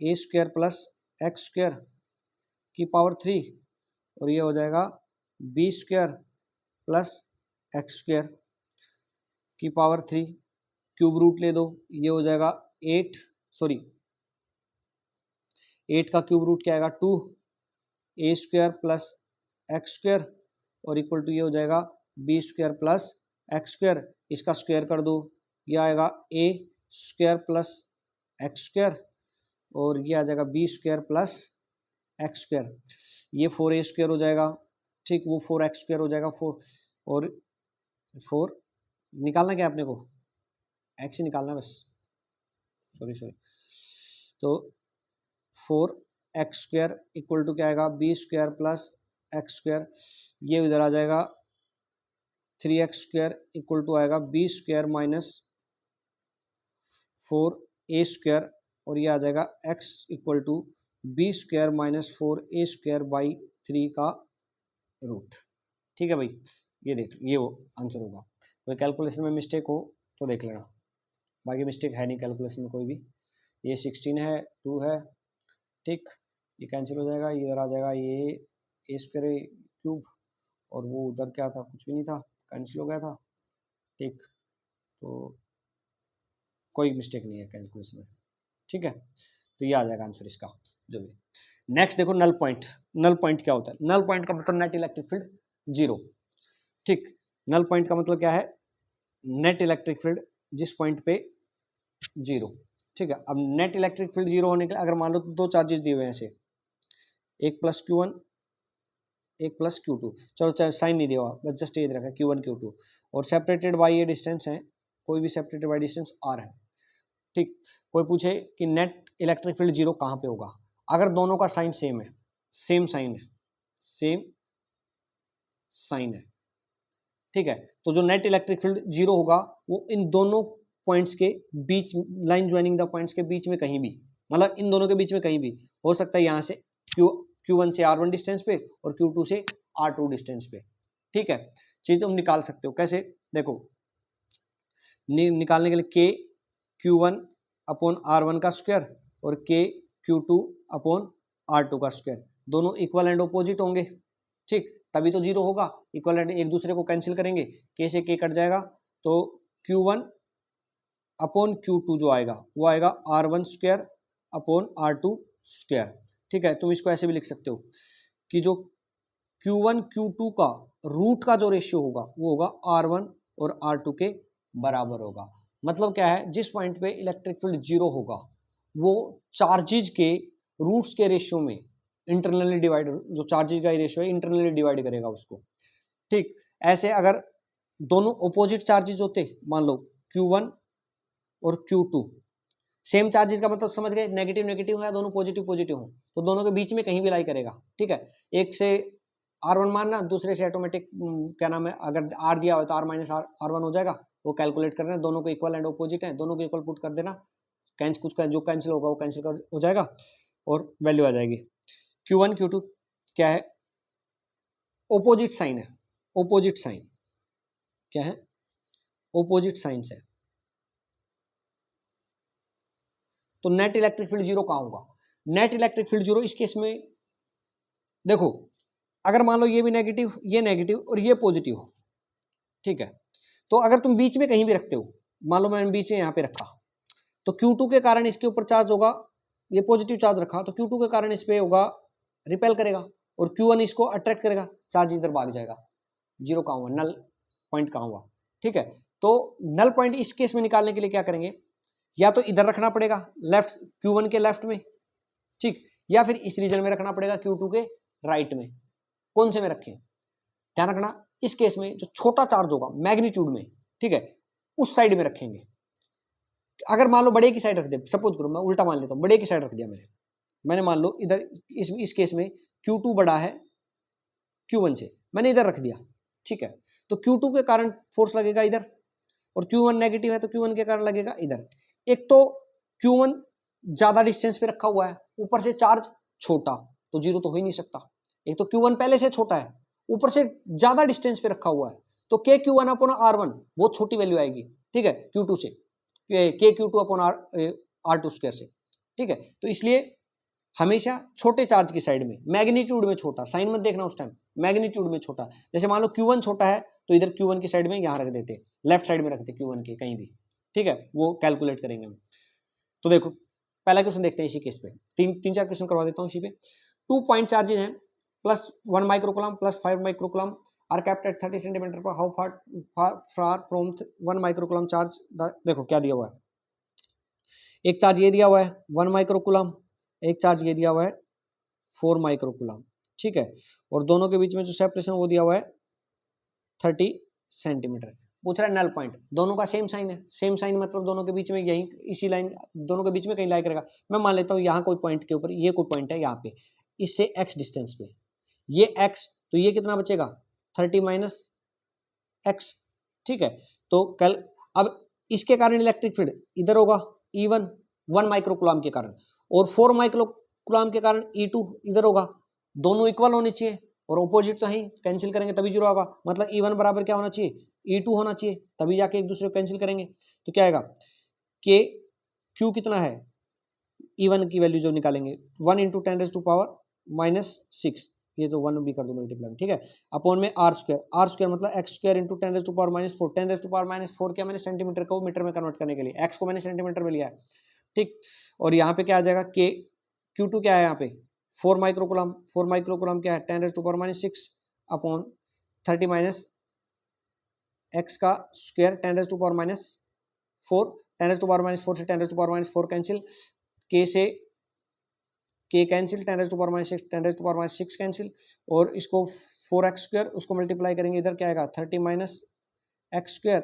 a² प्लस x² की पावर 3, और ये हो जाएगा b² प्लस x² की पावर 3, क्यूब रूट ले दो, ये हो जाएगा 8 का क्यूब रूट क्या आएगा 2 a² प्लस x², और इक्वल टू ये हो जाएगा b² प्लस x², इसका स्क्वायर कर दो, ये आएगा a² प्लस x², और ये आ जाएगा b² प्लस x², ये 4a² हो जाएगा, ठीक, वो 4x² हो जाएगा, 4 और 4 निकालना क्या आपने को, x ही निकालना बस, सॉरी, तो 4x² इक्वल टू क्या आएगा b² प्लस x², ये इधर आ जाएगा 3x² इक्वल टू आएगा b² माइनस 4a², और ये आ जाएगा x equal to b² minus 4a² by 3 का रूट, ठीक है भाई। ये देख, ये वो आंसर होगा, कोई कैलकुलेशन में मिस्टेक हो तो देख लेना, बाकी मिस्टेक है नहीं कैलकुलेशन में कोई भी। ये 16 है, 2 है, ठीक, ये कैंसिल हो जाएगा, ये इधर आ जाएगा, ये a² क्यूब, और वो उधर क्या था, कुछ भी नहीं था, कैंसिल हो गया था, ठीक, तो कोई मिस्टेक नहीं है कैलकुलेशन में, ठीक है। तो ये आ जाएगा आंसर इसका जो भी। नेक्स्ट देखो नल पॉइंट, नल पॉइंट क्या होता है, नल पॉइंट का मतलब नेट इलेक्ट्रिक फील्ड 0, ठीक, नल पॉइंट का मतलब क्या है, नेट इलेक्ट्रिक फील्ड जिस पॉइंट पे 0, ठीक है। अब नेट इलेक्ट्रिक फील्ड 0 होने के लिए अगर मान लो तो दो चार्जेस दिए हुए हैं ऐसे, एक प्लस Q1 एक प्लस Q2, चलो चाहे साइन नहीं दिया हुआ, बस जस्ट ये रखा Q1 Q2, और सेपरेटेड बाई ये डिस्टेंस है, कोई भी सेपरेटेड बाई डिस्टेंस R है, ठीक। कोई पूछे कि नेट इलेक्ट्रिक फील्ड 0 कहाँ पे होगा, अगर दोनों का साइन सेम है, सेम साइन है, सेम साइन है, ठीक है, तो जो नेट इलेक्ट्रिक फील्ड 0 होगा वो इन दोनों पॉइंट्स के बीच, लाइन ज्वाइनिंग द पॉइंट्स के बीच में कहीं भी, मतलब इन दोनों के बीच में कहीं भी हो सकता है, यहाँ से Q1 से R1 डिस्टेंस पे और Q2 से R2 डिस्टेंस पे, ठीक है। चीज तुम निकाल सकते हो कैसे, देखो निकालने के लिए के Q1 अपॉन R1 का स्क्वायर और के Q2 अपॉन R2 का स्क्वायर, दोनों इक्वल एंड ऑपोजिट होंगे, ठीक, तभी तो जीरो होगा। इक्वल एंड एक दूसरे को कैंसिल करेंगे, के से के कट जाएगा, तो Q1 अपॉन Q2 जो आएगा वो आएगा R1 square upon R2 square, ठीक है। तुम इसको ऐसे भी लिख सकते हो कि जो Q1 Q2 का रूट का जो रेशियो होगा वो होगा R1 और R2 के बराबर होगा। मतलब क्या है, जिस पॉइंट पे इलेक्ट्रिक फील्ड जीरो होगा वो चार्जेज के रूट्स के रेशियो में इंटरनली डिवाइड, जो चार्जेज का रेशियो है इंटरनली डिवाइड करेगा उसको, ठीक। ऐसे अगर दोनों ऑपोजिट चार्जेज होते, मान लो Q1 और Q2, सेम चार्जेस का मतलब समझ गए, नेगेटिव नेगेटिव है, दोनों पॉजिटिव पॉजिटिव हो तो दोनों के बीच में कहीं भी लाई करेगा, ठीक है। एक से R1 मानना, दूसरे से ऑटोमेटिक क्या नाम है, अगर R दिया हो तो R माइनस R1 हो जाएगा, वो कैलकुलेट करना है, दोनों को इक्वल एंड ऑपोजिट है, दोनों को इक्वल पुट कर देना, कुछ का जो कैंसिल होगा वो कैंसिल हो जाएगा और वैल्यू आ जाएगी। Q1 Q2 क्या है, ओपोजिट साइन है, ओपोजिट साइन क्या है, ओपोजिट साइन है, तो नेट इलेक्ट्रिक फील्ड जीरो कहां होगा, नेट इलेक्ट्रिक फील्ड जीरो इस केस में देखो, अगर मान लो ये भी नेगेटिव और ये पॉजिटिव हो, ठीक है, तो अगर तुम बीच में कहीं भी रखते हो, मान लो मैंने बीच में यहां पे रखा, तो Q2 के कारण इसके ऊपर चार्ज होगा, ये पॉजिटिव चार्ज रखा तो Q2 के कारण इस पे होगा, रिपेल करेगा, और Q1 इसको अट्रैक्ट करेगा, चार्ज इधर भाग जाएगा, जीरो कहां हुआ, नल पॉइंट कहां हुआ, ठीक है। तो नल पॉइंट इस केस में निकालने के लिए क्या करेंगे, या तो इधर रखना पड़ेगा लेफ्ट, Q1 के लेफ्ट में, ठीक, या फिर इस रीजन में रखना पड़ेगा Q2 के राइट में। कौन से में रखें, ध्यान रखना, इस केस में जो छोटा चार्ज होगा मैग्नीट्यूड में, ठीक है, उस साइड में रखेंगे। अगर मान लो बड़े की साइड रख दे, सपोज करो मैं उल्टा मान लेता हूं, बड़े की साइड रख दिया मैंने मान लो इधर इस केस में Q2 बड़ा है Q1 से, मैंने इधर रख दिया, ठीक है, तो Q2 के कारण फोर्स लगेगा इधर, और Q1 नेगेटिव है तो Q1 के कारण लगेगा इधर। एक तो Q1 ज्यादा डिस्टेंस पे रखा हुआ है, ऊपर से चार्ज छोटा, तो जीरो तो हो ही नहीं सकता। एक तो Q1 पहले से छोटा है, ऊपर से ज्यादा डिस्टेंस पे रखा हुआ है, तो के Q1 अपॉन R1 बहुत छोटी वैल्यू आएगी, ठीक है, Q2 से, के Q2 अपॉन R2 स्क्वायर से, ठीक है। तो इसलिए हमेशा छोटे चार्ज की साइड में, मैग्नीट्यूड में छोटा, साइन मत देखना उस टाइम, मैग्नीट्यूड में छोटा, जैसे मान लो Q1 छोटा है तो इधर Q1 की साइड में यहां रख देते, लेफ्ट साइड में रखते Q1 के कहीं भी, ठीक है, वो कैलकुलेट करेंगे हम। तो देखो पहला क्वेश्चन देखते हैं इसी केस पे, तीन चार क्वेश्चन करवा देता हूं इसी पे। 2 पॉइंट चार्जेज हैं, +1 microcoulomb +5 microcoulomb are kept at 30 centimetre पर, how far from 1 microcoulomb charge, देखो क्या दिया हुआ है, एक चार्ज ये दिया हुआ है 1 माइक्रोकूलम, एक चार्ज ये दिया हुआ है 4 माइक्रोकूलम, ठीक है, और दोनों के बीच में जो सेपरेशन वो दिया हुआ है 30 सेंटीमीटर। पूछ रहा है नल पॉइंट, दोनों का सेम साइन है, सेम साइन मतलब दोनों के बीच में यही इसी लाइन, दोनों के बीच में कहीं लाई करेगा। मैं मान लेता हूँ यहाँ कोई पॉइंट के ऊपर, ये कोई पॉइंट है यहाँ पे, इससे x डिस्टेंस पे, ये x, तो ये कितना बचेगा 30 माइनस x, ठीक है। तो कल अब इसके कारण इलेक्ट्रिक फील्ड इधर होगा E1 1 माइक्रोकूलम के कारण, और 4 माइक्रोकूलम के कारण E2 इधर होगा, दोनों इक्वल होने चाहिए, और ऑपोजिट तो है, कैंसिल करेंगे तभी जीरो होगा, मतलब E1 बराबर क्या होना चाहिए E2 होना चाहिए, तभी जाके एक दूसरे को कैंसिल करेंगे। तो क्या आएगा, के Q कितना है, E1 की वैल्यू जो निकालेंगे 1 × 10⁻⁻6, ये तो 1 भी कर दो मल्टीप्लाई, ठीक है, अपॉन में R स्क्वायर मतलब x स्क्वायर इंटू 10⁻⁻4, 10⁻⁻4 क्या मैंने सेंटीमीटर को मीटर में कन्वर्ट करने के लिए, x को मैंने सेंटीमीटर में लिया है, ठीक। और यहाँ पे क्या आ जाएगा, के Q2 क्या है यहाँ पे 4 माइक्रोकूलम, 4 माइक्रोकूलम क्या है 10⁻⁻6 अपॉन 30 माइनस x का स्क्वायर 10⁻⁻4, 10⁻⁻4 से 10⁻⁻4 कैंसिल, के से के कैंसिल, 10⁻⁻6 10⁻⁻6 कैंसिल, और इसको 4x स्क्वायर उसको मल्टीप्लाई करेंगे, इधर क्या आएगा 30 माइनस x स्क्वायर,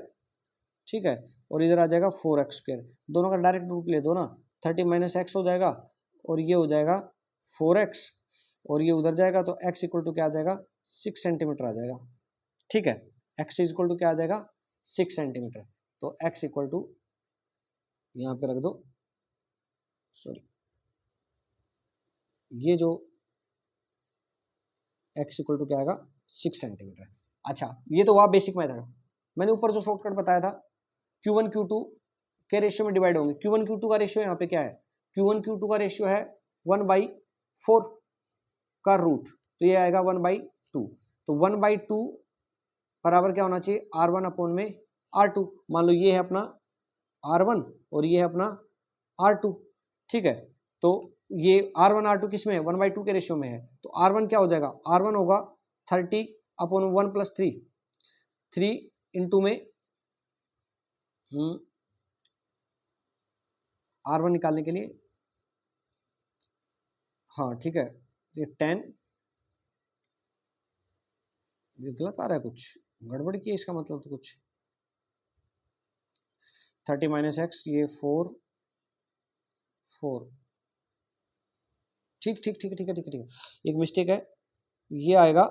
ठीक है, और इधर आ जाएगा 4x स्क्वायर, दोनों का डायरेक्ट रूट ले दो ना, 30 माइनस x हो जाएगा और ये हो जाएगा 4x, और ये उधर जाएगा तो x इक्वल टू क्या आ जाएगा 6 सेंटीमीटर आ जाएगा, ठीक है, x इक्वल टू क्या आ जाएगा 6 सेंटीमीटर, तो x इक्वल टू यहाँ पे रख दो, सॉरी ये जो x इक्वल टू क्या आएगा 6 सेंटीमीटर। अच्छा ये तो हुआ बेसिक मेथड, मैंने ऊपर जो शॉर्टकट बताया था Q1 Q2 के रेशियो में डिवाइड होंगे। Q1 Q2 का रेशियो यहाँ पे क्या है, Q1 Q2 का रेशियो है 1/4 का रूट, तो ये आएगा 1/2। तो 1/2 बराबर क्या होना चाहिए, R1 अपॉन में R2। मान लो ये है अपना R1 और ये है अपना R2, ठीक है। तो ये R1 R2 किस में है, 1/2 के रेशियो में है। तो R1 क्या हो जाएगा, R1 होगा 30 अपॉन 1 + 3 इंटू में R1 निकालने के लिए, हाँ ठीक है, ये 10, ये गलत आ रहा है, कुछ गड़बड़ की है इसका मतलब, तो कुछ 30 - x, ये 4 ठीक ठीक ठीक ठीक है ठीक है ठीक है, एक मिस्टेक है, ये आएगा,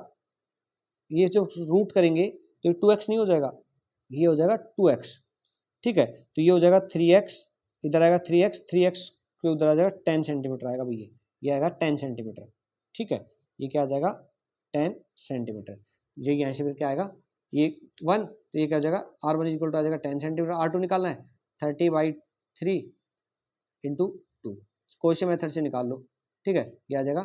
ये जो रूट करेंगे तो 2x नहीं हो जाएगा, ये हो जाएगा 2x, ठीक है। तो ये हो जाएगा 3x, इधर आएगा 3x के उधर आ जाएगा 10 सेंटीमीटर आएगा भैया, ये आएगा 10 सेंटीमीटर, ठीक है। ये क्या आ जाएगा 10 सेंटीमीटर, ये यहाँ से फिर क्या आएगा, ये 1, तो ये क्या आ जाएगा R1 इक्वल टू आ जाएगा 10 सेंटीमीटर। R2 निकालना है 30/3 इंटू 2, कोई से मेथड से निकाल लो, ठीक है, ये आ जाएगा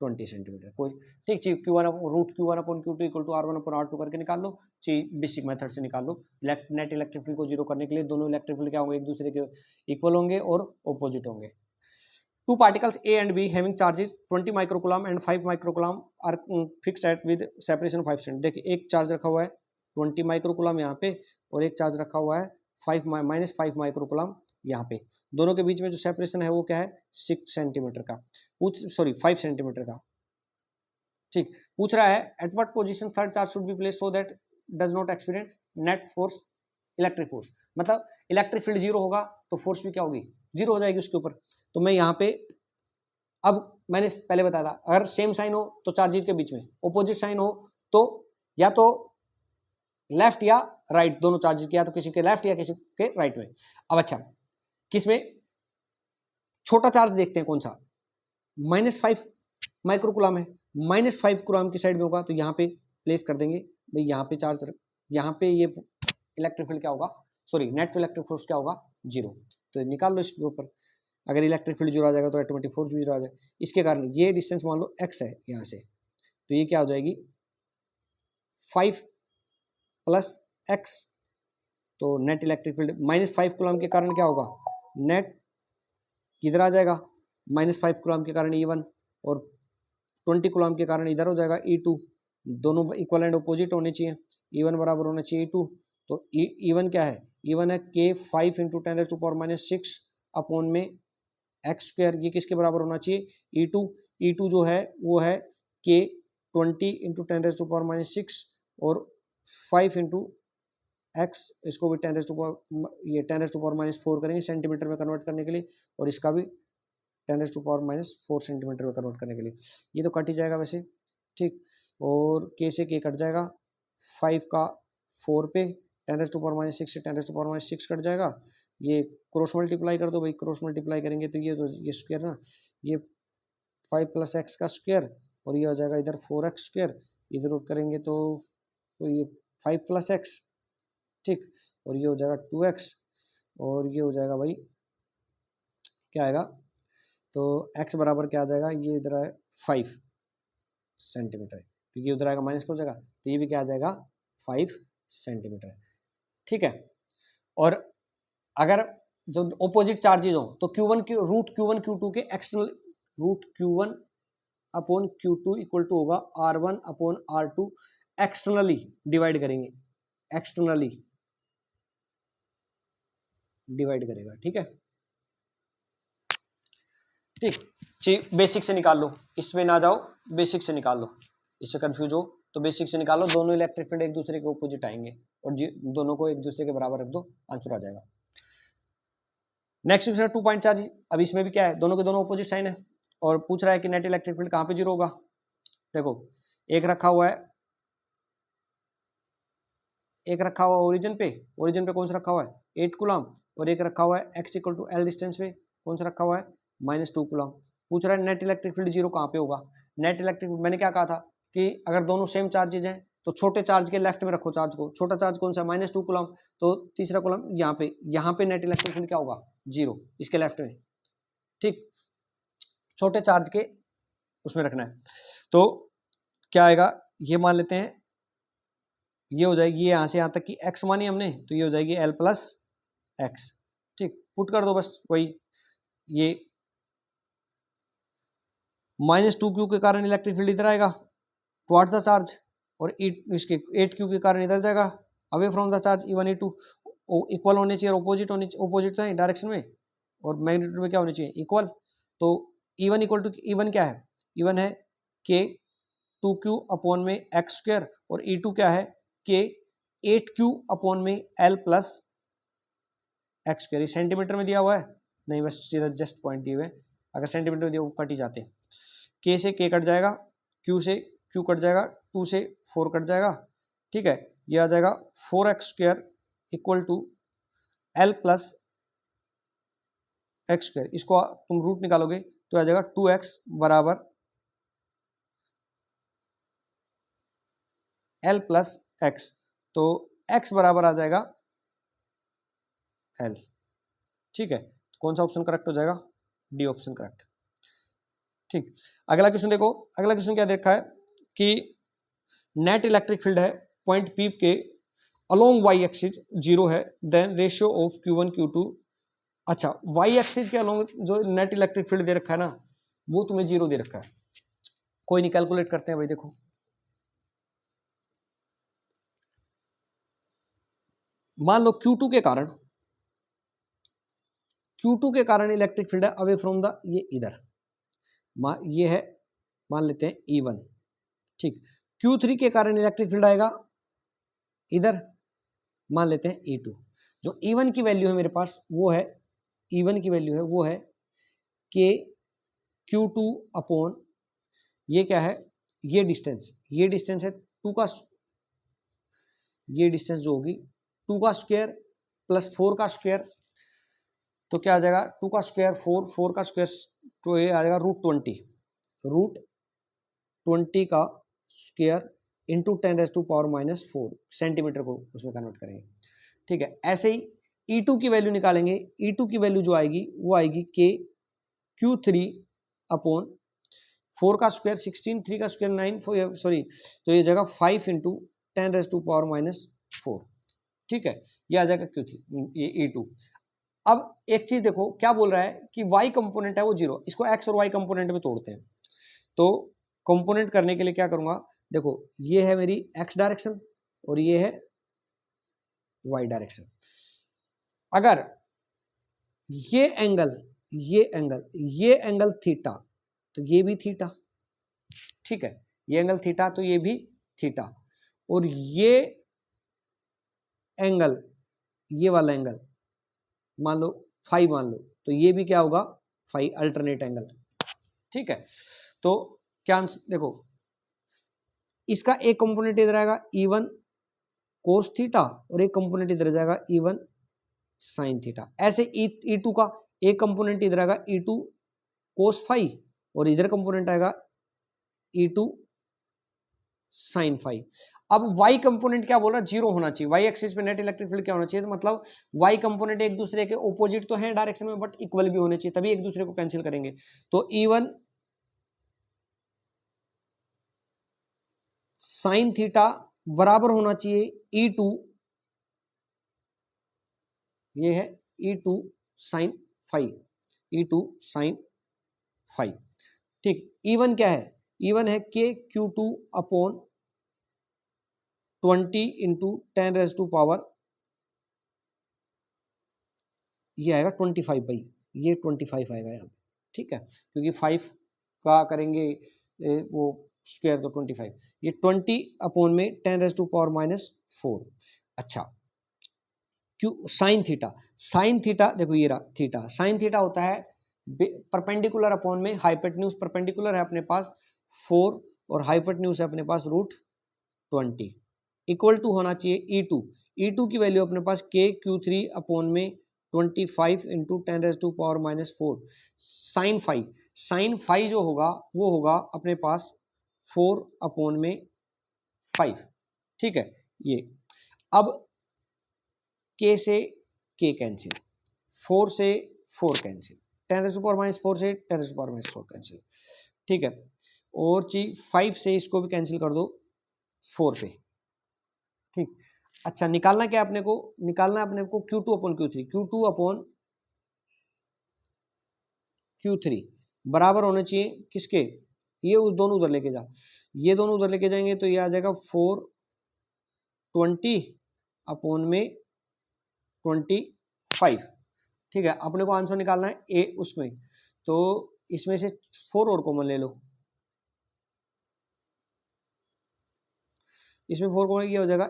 20 सेंटीमीटर। कोई ठीक चीज Q1 upon Q2 equal to R1 upon R2 करके निकाल लो, चीज बेसिक मेथड से निकाल लो। नेट इलेक्ट्रिक फील्ड को जीरो करने के लिए दोनों इलेक्ट्रिक फील्ड क्या होंगे, एक दूसरे के इक्वल होंगे और ऑपोजिट होंगे। Two particles A and B having charges 20 microcoulomb and 5 microcoulomb are fixed at with separation 5 cm। देखिए एक चार्ज रखा हुआ है 20 माइक्रोकुलम यहाँ पे, और एक चार्ज रखा हुआ है -5 माइक्रोकुलम यहाँ पे। दोनों के बीच में जो सेपरेशन है वो क्या है, 6 सेंटीमीटर का, 5 सेंटीमीटर का, ठीक। पूछ रहा है at what position third charge should be placed so that does not experience net force electric force. मतलब इलेक्ट्रिक फील्ड जीरो होगा तो फोर्स भी क्या होगी, जीरो हो जाएगी उसके ऊपर। तो मैं यहाँ पे, अब मैंने पहले बताया था अगर सेम साइन हो तो चार्जेस के बीच में, ऑपोजिट साइन हो तो या तो लेफ्ट या राइट, दोनों चार्जेस के, या तो किसी के लेफ्ट या किसी के राइट में। अब अच्छा, किसमें छोटा चार्ज देखते हैं कौन सा, -5 माइक्रोकुलम है, -5 कुलम की साइड में होगा, तो यहाँ पे प्लेस कर देंगे भाई, यहाँ पे चार्ज, यहाँ पे ये इलेक्ट्रिक फील्ड क्या होगा, सॉरी नेट इलेक्ट्रिक फोर्स क्या होगा, 0। तो निकाल लो इसके ऊपर, अगर इलेक्ट्रिक फील्ड जीरो आ जाएगा तो ऑटोमेटिक फोर्स भी जीरो आ जाएगा। इसके कारण ये डिस्टेंस मान लो x है यहाँ से, तो ये क्या हो जाएगी 5 + x, तो नेट इलेक्ट्रिक फील्ड -5 कूलम के कारण क्या होगा, नेट किधर आ जाएगा, -5 कूलम के कारण E1 और 20 कूलम के कारण इधर हो जाएगा E2, दोनों इक्वल एंड अपोजिट होने चाहिए, E1 बराबर होना चाहिए E2। तो E1 क्या है, E1 है K 5 × 10⁻⁶ अपॉन में x², ये किसके बराबर होना चाहिए, E2 जो है वो है K 20 × 10⁻⁶ और 5 × x, इसको भी 10⁻4 करेंगे सेंटीमीटर में कन्वर्ट करने के लिए, और इसका भी 10⁻4 सेंटीमीटर में कन्वर्ट करने के लिए। ये तो कट ही जाएगा वैसे, ठीक, और K से K कट जाएगा, 5 का 4 पे 10⁻6 से 10⁻6 कट जाएगा, ये क्रॉस मल्टीप्लाई कर दो भाई, क्रॉस मल्टीप्लाई करेंगे तो ये स्क्वायर ना, ये 5 + x का स्क्वायर, और ये हो जाएगा इधर 4x², इधर रूट करेंगे तो ये 5 + x, ठीक, और ये हो जाएगा 2x, और ये हो जाएगा भाई क्या आएगा, तो x बराबर क्या आ जाएगा, ये इधर है 5 सेंटीमीटर, क्योंकि उधर आएगा माइनस हो जाएगा, तो ये भी क्या आ जाएगा 5 सेंटीमीटर, ठीक है। और अगर जो ऑपोजिट चार्जेज हो तो Q1 Q2 के external √Q1 upon Q2 equal to होगा R1 upon R2, externally divide करेंगे, एक्सटर्नली डिवाइड करेगा, ठीक है, ठीक। बेसिक से निकाल लो, इसमें ना जाओ, बेसिक से निकाल लो, इससे कंफ्यूज हो तो बेसिक से निकाल लो, दोनों इलेक्ट्रिक फील्ड एक दूसरे के ऑपोजिट आएंगे और दोनों को एक दूसरे के बराबर रख दो, आंसर आ जाएगा। नेक्स्ट क्वेश्चन 2 पॉइंट चार्ज, अब इसमें भी क्या है, दोनों के दोनों ऑपोजिट साइन है, और पूछ रहा है कि नेट इलेक्ट्रिक फील्ड कहाँ पे जीरो होगा। देखो एक रखा हुआ है, ओरिजिन पे कौन सा रखा हुआ है 8 कूलम, और एक रखा हुआ है x = L डिस्टेंस पे कौन सा रखा हुआ है -2 कूलम। पूछ रहा है नेट इलेक्ट्रिक फील्ड जीरो कहाँ पे होगा। नेट इलेक्ट्रिक, मैंने क्या कहा था कि अगर दोनों सेम चार्जेज हैं तो छोटे चार्ज के लेफ्ट में रखो चार्ज को, छोटा चार्ज कौन सा -2 कूलम, तो तीसरा कूलम यहाँ पे नेट इलेक्ट्रिक फील्ड क्या होगा 0 इसके लेफ्ट में, ठीक, छोटे चार्ज के उसमें रखना है। तो क्या आएगा, ये मान लेते हैं, ये हो जाएगी, ये यहाँ से यहाँ तक की x मानी हमने, तो ये हो जाएगी L प्लस एक्स, ठीक, पुट कर दो बस वही, ये -2q के कारण इलेक्ट्रिक फील्ड इधर आएगा टुवर्ड्स द चार्ज, और इसके 8q के कारण इधर जाएगा away from the charge, E1 E2 equal होने चाहिए और अपोजिट होने, अपोजिट तो है डायरेक्शन में, और मैग्नीट्यूड में क्या होने चाहिए इक्वल। तो E1 इक्वल टू, E1 क्या है, E1 है k 2q अपॉन में x स्क्वायर, और E2 क्या है k 8q अपॉन में L प्लस एक्स स्क्वायर। ये सेंटीमीटर में दिया हुआ है, नहीं बस सीधा जस्ट पॉइंट दिए हुए, अगर सेंटीमीटर में दिया वो कट ही जाते, k से k कट जाएगा, q से q कट जाएगा, 2 से 4 कट जाएगा, ठीक है, ये आ जाएगा 4x square equal to L plus X square, इसको तुम रूट निकालोगे तो आ जाएगा 2x बराबर L प्लस एक्स, तो x बराबर आ जाएगा L, ठीक है, तो कौन सा ऑप्शन करेक्ट हो जाएगा, डी ऑप्शन करेक्ट, ठीक। अगला क्वेश्चन देखो, अगला क्वेश्चन क्या देखा है कि नेट इलेक्ट्रिक फील्ड है पॉइंट P के अलोंग y एक्सिस 0 है, then ratio of Q1 Q2, अच्छा y एक्सिस के अलोंग जो नेट इलेक्ट्रिक फील्ड दे रखा है ना, वो तुम्हें 0 दे रखा है, कोई नहीं, कैलकुलेट करते हैं भाई। देखो मान लो Q2 के कारण, Q2 के कारण इलेक्ट्रिक फील्ड है अवे फ्रॉम द, ये इधर ये है, मान लेते हैं E1, ठीक, Q3 के कारण इलेक्ट्रिक फील्ड आएगा इधर, मान लेते हैं E2, जो E1 की वैल्यू है मेरे पास वो है, E1 की वैल्यू है वो है k Q2 अपॉन, ये क्या है, ये डिस्टेंस है 2 का, ये डिस्टेंस जो होगी 2 का स्क्वायर प्लस 4 का स्क्वायर, तो क्या आ जाएगा 2 का स्क्वायर 4 का स्क्वायर, तो ये आ जाएगा रूट 20 का स्क्वायर इंटू 10⁻⁻⁴ सेंटीमीटर को उसमें कन्वर्ट करेंगे, ठीक है। ऐसे ही E2 की वैल्यू निकालेंगे, E2 की वैल्यू जो आएगी वो आएगी k Q3 अपॉन 4 का स्क्वायर 16, 3 का स्क्वायर 9, सॉरी, तो ये जगह 5 इंटू 10⁻⁻⁴, ठीक है, ये आ जाएगा Q3, ये E2। अब एक चीज देखो क्या बोल रहा है कि y कंपोनेंट है वो 0, इसको x और y कंपोनेंट में तोड़ते हैं, तो कंपोनेंट करने के लिए क्या करूंगा, देखो ये है मेरी x डायरेक्शन और ये है y डायरेक्शन, अगर ये एंगल थीटा, तो ये भी थीटा, ठीक है, ये एंगल थीटा तो ये भी थीटा, और ये एंगल, ये वाला एंगल मान लो फाई मान लो, तो ये भी क्या होगा फाई, अल्टरनेट एंगल, ठीक है। तो क्या देखो, इसका एक कंपोनेंट इधर आएगा E1 कोस थीटा और एक कंपोनेंट इधर जाएगा E1 साइन थीटा, ऐसे E2 का एक कंपोनेंट इधर आएगा E2 कोस फाई और इधर कंपोनेंट आएगा E2 साइन फाई। अब y कंपोनेंट क्या बोल रहा है, 0 होना चाहिए, y एक्सिस पे नेट इलेक्ट्रिक फील्ड क्या होना चाहिए, तो मतलब y कंपोनेंट एक दूसरे के ऑपोजिट तो है डायरेक्शन में, बट इक्वल भी होने चाहिए, तभी एक दूसरे को कैंसिल करेंगे। तो E1 साइन थीटा बराबर होना चाहिए E2, ये है E2 sine phi, E2 sine phi, ठीक। E1 क्या है, E1 है k Q2 अपॉन 20 इंटू 10⁻⁻, ये आएगा 25 बाई, ये 25 आएगा यहाँ पे, ठीक है, क्योंकि 5 का करेंगे वो स्क्वायर तो 25, ये 20 अपॉन में 10⁻⁻⁴। अच्छा, क्यों साइन थीटा देखो ये रहा थीटा, साइन थीटा होता है परपेंडिकुलर अपॉन में हाइपोटेन्यूज, परपेंडिकुलर है अपने पास 4 और हाइपोटेन्यूज है अपने पास √20, इक्वल टू होना चाहिए E2 की वैल्यू अपने पास k Q3 अपॉन में 25 इंटू 10⁻⁻⁴, साइन फाई जो होगा वो होगा अपने पास 4 अपॉन में 5, ठीक है। ये अब k से k कैंसिल, 4 से 4 कैंसिल, 10⁻⁴ से 10⁻⁴ कैंसिल, ठीक है। और चीज 5 से इसको भी कैंसिल कर दो 4 पे, ठीक। अच्छा निकालना क्या अपने को, निकालना अपने को Q2 upon Q3, Q2 upon Q3 बराबर होने चाहिए किसके, ये उस दोनों उधर लेके जा, ये दोनों उधर लेके जाएंगे तो ये आ जाएगा 420 अपॉन में 25, ठीक है। अपने को आंसर निकालना है ए उसमें, तो इसमें से 4 और कॉमन ले लो, इसमें 4 कॉमन क्या हो जाएगा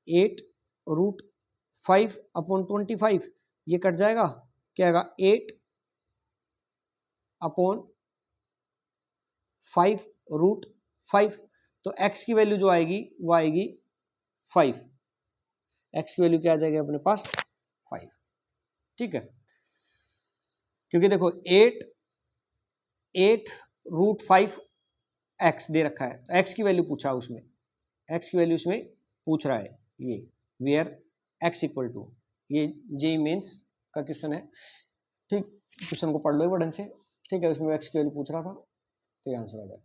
8 √5 अपॉन 25, ये कट जाएगा, क्या आएगा 8 अपॉन 5 √5, तो x की वैल्यू जो आएगी वो आएगी 5, x की वैल्यू क्या आ जाएगी अपने पास 5, ठीक है। क्योंकि देखो 8 √5 x दे रखा है, तो x की वैल्यू पूछा उसमें, x की वैल्यू इसमें पूछ रहा है, ये वेयर x इक्वल टू, ये जेई मेंस का क्वेश्चन है, ठीक। क्वेश्चन को पढ़ लो ढंग से, ठीक है। उसमें x की वैल्यू पूछ रहा था, तो ये आंसर आ जाएगा।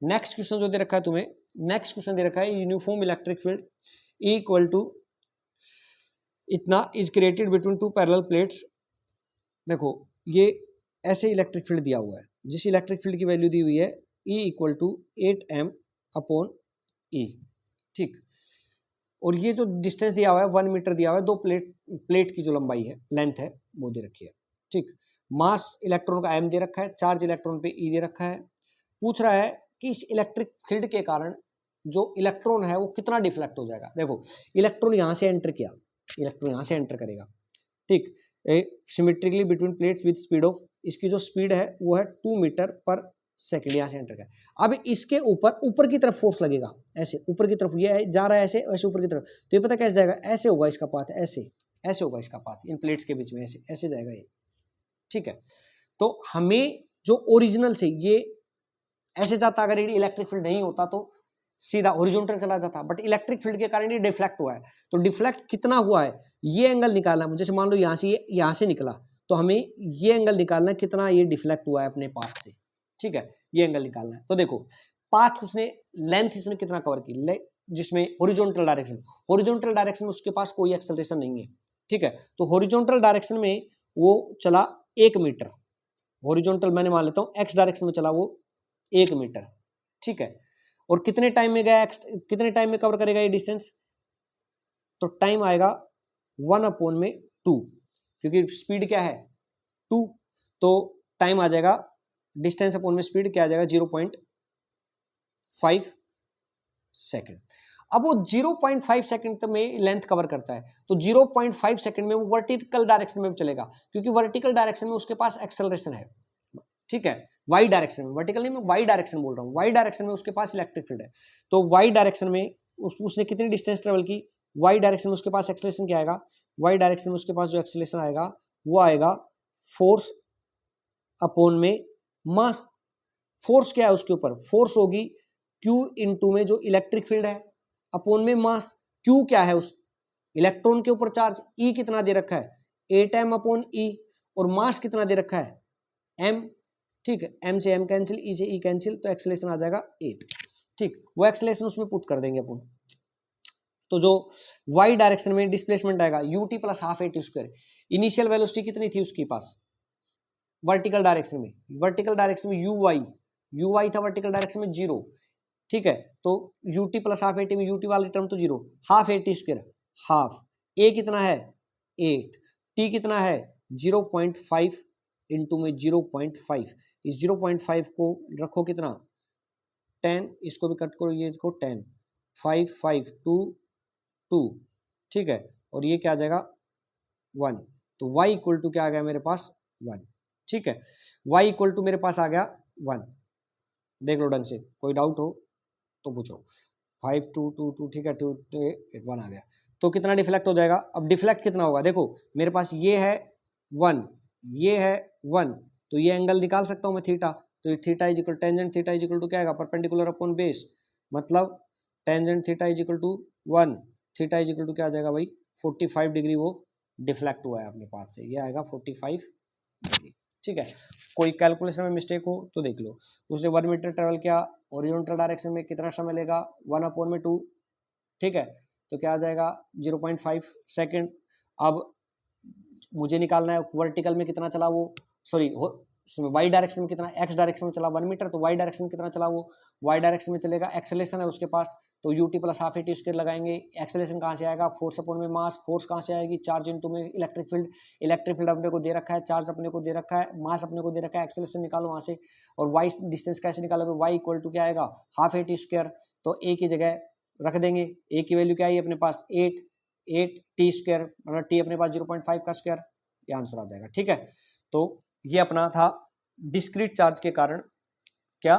नेक्स्ट क्वेश्चन जो दे रखा है तुम्हें, नेक्स्ट क्वेश्चन दे रखा है uniform electric field E equal to इतना is created between two parallel plates. देखो ये ऐसे इलेक्ट्रिक फील्ड दिया हुआ है, जिस इलेक्ट्रिक फील्ड की वैल्यू दी हुई है E equal to 8m upon E, ठीक। और ये जो डिस्टेंस दिया हुआ है 1 मीटर दिया हुआ है, दो प्लेट की जो लंबाई है, लेंथ है, वो दे रखी है, ठीक। मास इलेक्ट्रॉन का m दे रखा है, चार्ज इलेक्ट्रॉन पे E दे रखा है। पूछ रहा है कि इस इलेक्ट्रिक फील्ड के कारण जो इलेक्ट्रॉन है वो कितना डिफ्लेक्ट हो जाएगा। देखो इलेक्ट्रॉन यहां से एंटर किया, इलेक्ट्रॉन यहां से एंटर करेगा, ठीक। Symmetrically between plates with speed of, इसकी जो स्पीड है वो है 2 मीटर पर सेकेंड, यहां से एंटर कर। अब इसके ऊपर की तरफ फोर्स लगेगा, ऐसे ऊपर की तरफ, ये जा रहा है ऐसे, ऐसे ऊपर की तरफ, तो ये पता कैसे जाएगा, ऐसे होगा इसका पाथ, ऐसे होगा इसका पाथ, इन प्लेट्स के बीच में ऐसे जाएगा ये, ठीक है। तो हमें जो ओरिजिनल से ये ऐसे जाता, अगर ये इलेक्ट्रिक फील्ड नहीं होता तो सीधा हॉरिजॉन्टल चला जाता, बट इलेक्ट्रिक फील्ड के कारण ये डिफ्लेक्ट हुआ है। तो डिफ्लेक्ट कितना हुआ है, ये एंगल निकालना है। जैसे मान लो यहां से निकला, तो हमें ये एंगल निकालना है, कितना ये डिफ्लेक्ट हुआ है अपने पाथ से, ठीक है। ये एंगल निकालना है। तो देखो पाथ उसने, लेंथ उसने कितना कवर की, जिसमें हॉरिजॉन्टल डायरेक्शन में उसके पास कोई एक्सेलरेशन नहीं है, ठीक है। तो हॉरिजॉन्टल डायरेक्शन में वो चला 1 मीटर, हॉरिजॉन्टल मैंने मान लेता हूं x डायरेक्शन में चला वो 1 मीटर, ठीक है। और कितने टाइम में गया, कितने टाइम में कवर करेगा ये डिस्टेंस, तो टाइम आएगा 1/2, क्योंकि स्पीड क्या है 2, तो टाइम आ जाएगा डिस्टेंस अपॉन में स्पीड क्या आ जाएगा 0.5 सेकेंड। अब वो 0.5 सेकंड तक में लेंथ कवर करता है, तो 0.5 सेकंड में वो वर्टिकल डायरेक्शन में चलेगा, क्योंकि वर्टिकल डायरेक्शन में उसके पास एक्सेलरेशन है, ठीक है। वाई डायरेक्शन में, वर्टिकल नहीं, मैं वाई डायरेक्शन बोल रहा हूँ, वाई डायरेक्शन में उसके पास इलेक्ट्रिक फील्ड है। तो वाई डायरेक्शन में उसने कितनी डिस्टेंस ट्रेवल की, वाई डायरेक्शन में उसके पास एक्सेलरेशन क्या आएगा, वाई डायरेक्शन में उसके पास जो एक्सेलरेशन आएगा वो आएगा फोर्स अपॉन में मास। फोर्स क्या है उसके ऊपर, फोर्स होगी Q इंटू में जो इलेक्ट्रिक फील्ड है अपॉन में मास। Q क्या है उस इलेक्ट्रॉन के ऊपर चार्ज, E कितना दे रखा है 8m अपॉन E, और मास कितना दे रखा है m, ठीक है। m से m कैंसिल, E से E कैंसिल, तो एक्सेलरेशन आ जाएगा 8, ठीक। वो एक्सेलरेशन उसमें पुट कर देंगे अपन। तो जो y डायरेक्शन में डिस्प्लेसमेंट आएगा ut plus half at square. Initial velocity कितनी थी उसके पास वर्टिकल डायरेक्शन में, वर्टिकल डायरेक्शन में uy था, वर्टिकल डायरेक्शन में 0, ठीक है। तो ut प्लस हाफ at में ut वाली टर्म तो 0, half at square, half a कितना है 8, t कितना है 0.5 इंटू में 0.5, इस 0.5 को रखो कितना 10, इसको भी कट करो, ये देखो 10, 5 5 2 2, ठीक है। और ये क्या आ जाएगा 1, तो y इक्वल टू क्या आ गया मेरे पास 1, ठीक है। y इक्वल टू मेरे पास आ गया 1, देख लो ढंग से, कोई डाउट हो तो पूछो। 5 2 2 2, ठीक है, 2 8 1 आ गया। तो कितना डिफ्लेक्ट हो जाएगा, अब डिफ्लेक्ट कितना होगा, देखो मेरे पास ये है 1, ये है 1, तो ये एंगल निकाल सकता हूं मैं थीटा, तो ये theta is equal tangent theta is equal to क्या आएगा परपेंडिकुलर अपॉन बेस, मतलब tangent theta is equal to 1, theta is equal to क्या आ जाएगा भाई 45 डिग्री वो डिफ्लेक्ट हुआ है अपने पाथ से, ये आएगा 45 डिग्री। ठीक है, कोई कैलकुलेशन में मिस्टेक हो तो देख लो। उसने 1 मीटर ट्रेवल किया, ओरिजेंटल डायरेक्शन में कितना समय लेगा 1/2, ठीक है, तो क्या आ जाएगा 0.5 सेकेंड। अब मुझे निकालना है वर्टिकल में कितना चला वो, सॉरी वाई डायरेक्शन में कितना, एक्स डायरेक्शन में चला 1 मीटर, तो वाई डायरेक्शन में कितना चला वो, वाई डायरेक्शन में चलेगा, एक्सेलेरेशन है उसके पास तो ut plus half A T square लगाएंगे। एक्सेलेरेशन कहाँ से आएगा, फोर्स अपॉन में मास, फोर्स कहाँ से आएगी, चार्ज इनटू में इलेक्ट्रिक फील्ड, इलेक्ट्रिक फील्ड अपने को दे रखा है, चार्ज अपने को दे रखा है, मास अपने को दे रखा है, एक्सेलेरेशन निकालो वहाँ से। और वाई डिस्टेंस कैसे निकालोगे, वाई इक्वल टू क्या आएगा हाफ ए टी स्क्वायर, तो ए की जगह रख देंगे, ए की वैल्यू क्या है अपने पास 8 टी स्क्वायर, मतलब टी अपने पास 0.5 का स्क्वायर, ये आंसर आ जाएगा। ठीक है, तो ये अपना था डिस्क्रीट चार्ज के कारण क्या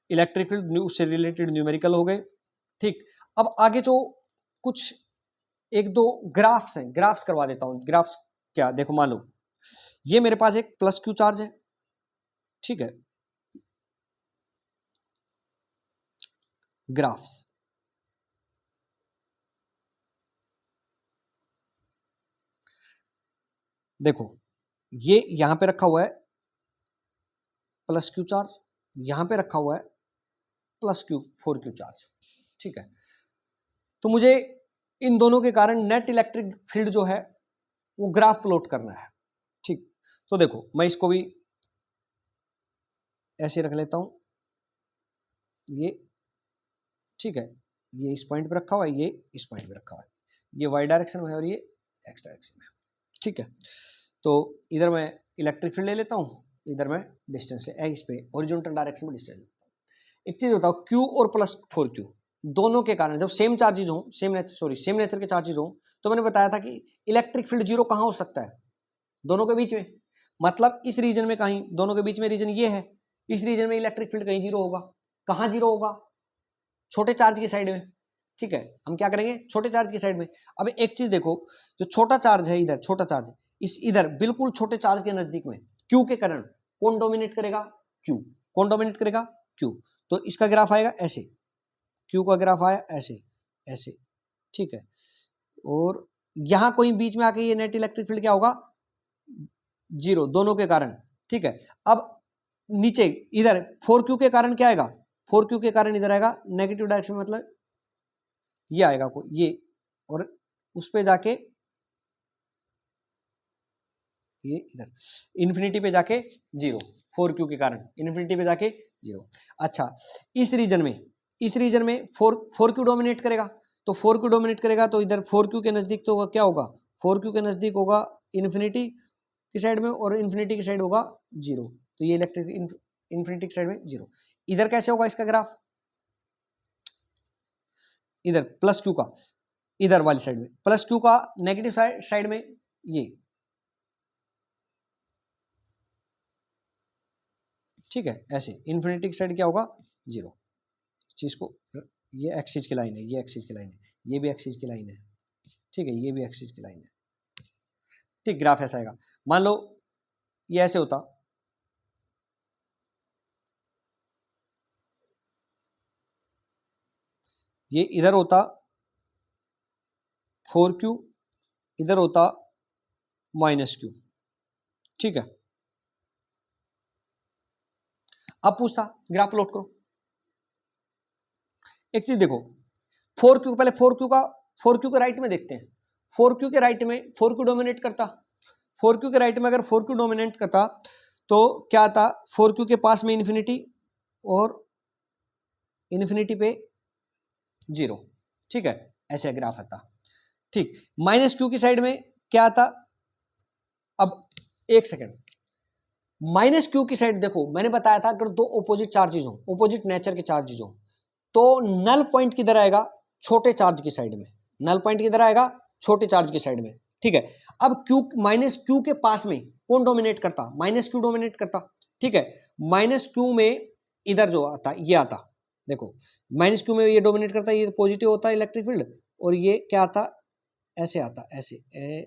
इलेक्ट्रिक फील्ड, उससे रिलेटेड न्यूमेरिकल हो गए। ठीक, अब आगे जो कुछ एक दो ग्राफ्स हैं, ग्राफ्स करवा देता हूं। ग्राफ्स क्या, देखो मान लो ये मेरे पास एक प्लस क्यू चार्ज है, ठीक है, ग्राफ्स देखो, ये यहां पे रखा हुआ है प्लस क्यू चार्ज, यहां पे रखा हुआ है प्लस क्यू 4 क्यू चार्ज। ठीक है, तो मुझे इन दोनों के कारण नेट इलेक्ट्रिक फील्ड जो है वो ग्राफ प्लॉट करना है। ठीक, तो देखो मैं इसको भी ऐसे रख लेता हूं, ये ठीक है, ये इस पॉइंट पे रखा हुआ है, ये इस पॉइंट पे रखा हुआ है, ये वाई डायरेक्शन में है और ये एक्स डायरेक्शन में है। ठीक है, तो इधर मैं इलेक्ट्रिक फील्ड ले लेता हूँ, इधर मैं डिस्टेंस ले इस पे हॉरिजॉन्टल डायरेक्शन में डिस्टेंस लेता हूँ। एक चीज बताओ, क्यू और प्लस 4 क्यू दोनों के कारण जब सेम चार्जेज हो, सेम नेचर के चार्जेज हो, तो मैंने बताया था कि इलेक्ट्रिक फील्ड जीरो कहाँ हो सकता है, दोनों के बीच में, मतलब इस रीजन में कहीं, दोनों के बीच में रीजन ये है, इस रीजन में इलेक्ट्रिक फील्ड कहीं जीरो होगा। कहाँ जीरो होगा, छोटे चार्ज की साइड में। ठीक है, हम क्या करेंगे छोटे चार्ज की साइड में। अब एक चीज देखो, जो छोटा चार्ज है इधर, छोटा चार्ज इस इधर बिल्कुल छोटे चार्ज के नजदीक में क्यू के कारण कौन डोमिनेट करेगा, क्यू। कौन डोमिनेट करेगा, क्यू। तो इसका ग्राफ आएगा ऐसे, क्यू का ग्राफ आया ऐसे ऐसे। ठीक है, और यहां कोई बीच में आके ये नेट इलेक्ट्रिक फील्ड क्या होगा, जीरो, दोनों के कारण। ठीक है, अब नीचे इधर 4Q के कारण क्या आएगा, 4Q के कारण इधर आएगा नेगेटिव डायरेक्शन, मतलब ये आएगा कोई ये, और उस पे जाके ये इधर इन्फिनिटी पे जाके जीरो, 4Q के कारण इन्फिनिटी पे जाके जीरो। अच्छा, इस रीजन में 4Q डोमिनेट करेगा, तो 4Q डोमिनेट करेगा तो इधर 4Q के नजदीक तो क्या होगा, 4Q के नजदीक होगा इन्फिनिटी की साइड में, और इन्फिनिटी की साइड होगा जीरो, तो ये इलेक्ट्रिक इन्फिनिटी की साइड में जीरो। इधर कैसे होगा इसका ग्राफ, इधर प्लस क्यू का, इधर वाली साइड में प्लस क्यू का नेगेटिव साइड में ये। ठीक है, ऐसे इन्फिनिटी की साइड क्या होगा, जीरो। चीज को, ये एक्सिस की लाइन है, ये एक्सिस की लाइन है, ये भी एक्सिस की लाइन है। ठीक है, ये भी एक्सिस की लाइन है। ठीक, ग्राफ ऐसा आएगा। मान लो ये ऐसे होता, ये इधर होता 4Q, इधर होता -Q। ठीक है, अब पूछता ग्राफ प्लॉट करो। एक चीज देखो, 4Q पहले 4Q के राइट में देखते हैं। 4Q के राइट में 4Q डोमिनेट करता, 4Q के राइट में अगर 4Q डोमिनेट करता तो क्या आता, 4Q के पास में इन्फिनिटी और इन्फिनिटी पे जीरो। ठीक है, ऐसे ग्राफ आता। ठीक, -Q की साइड में क्या आता, अब एक सेकेंड, -Q की साइड देखो, मैंने बताया था अगर दो ऑपोजिट चार्जेज हो, ऑपोजिट नेचर के चार्जेज हो, तो नल पॉइंट किधर आएगा, छोटे चार्ज की साइड में। नल पॉइंट किधर आएगा, छोटे चार्ज की साइड में। ठीक है, अब -Q के पास में कौन डोमिनेट करता, -Q डोमिनेट करता। ठीक है, -Q में इधर जो आता ये आता, देखो -Q में ये डोमिनेट करता, ये पॉजिटिव होता है इलेक्ट्रिक फील्ड, और ये क्या आता, ऐसे आता, ऐसे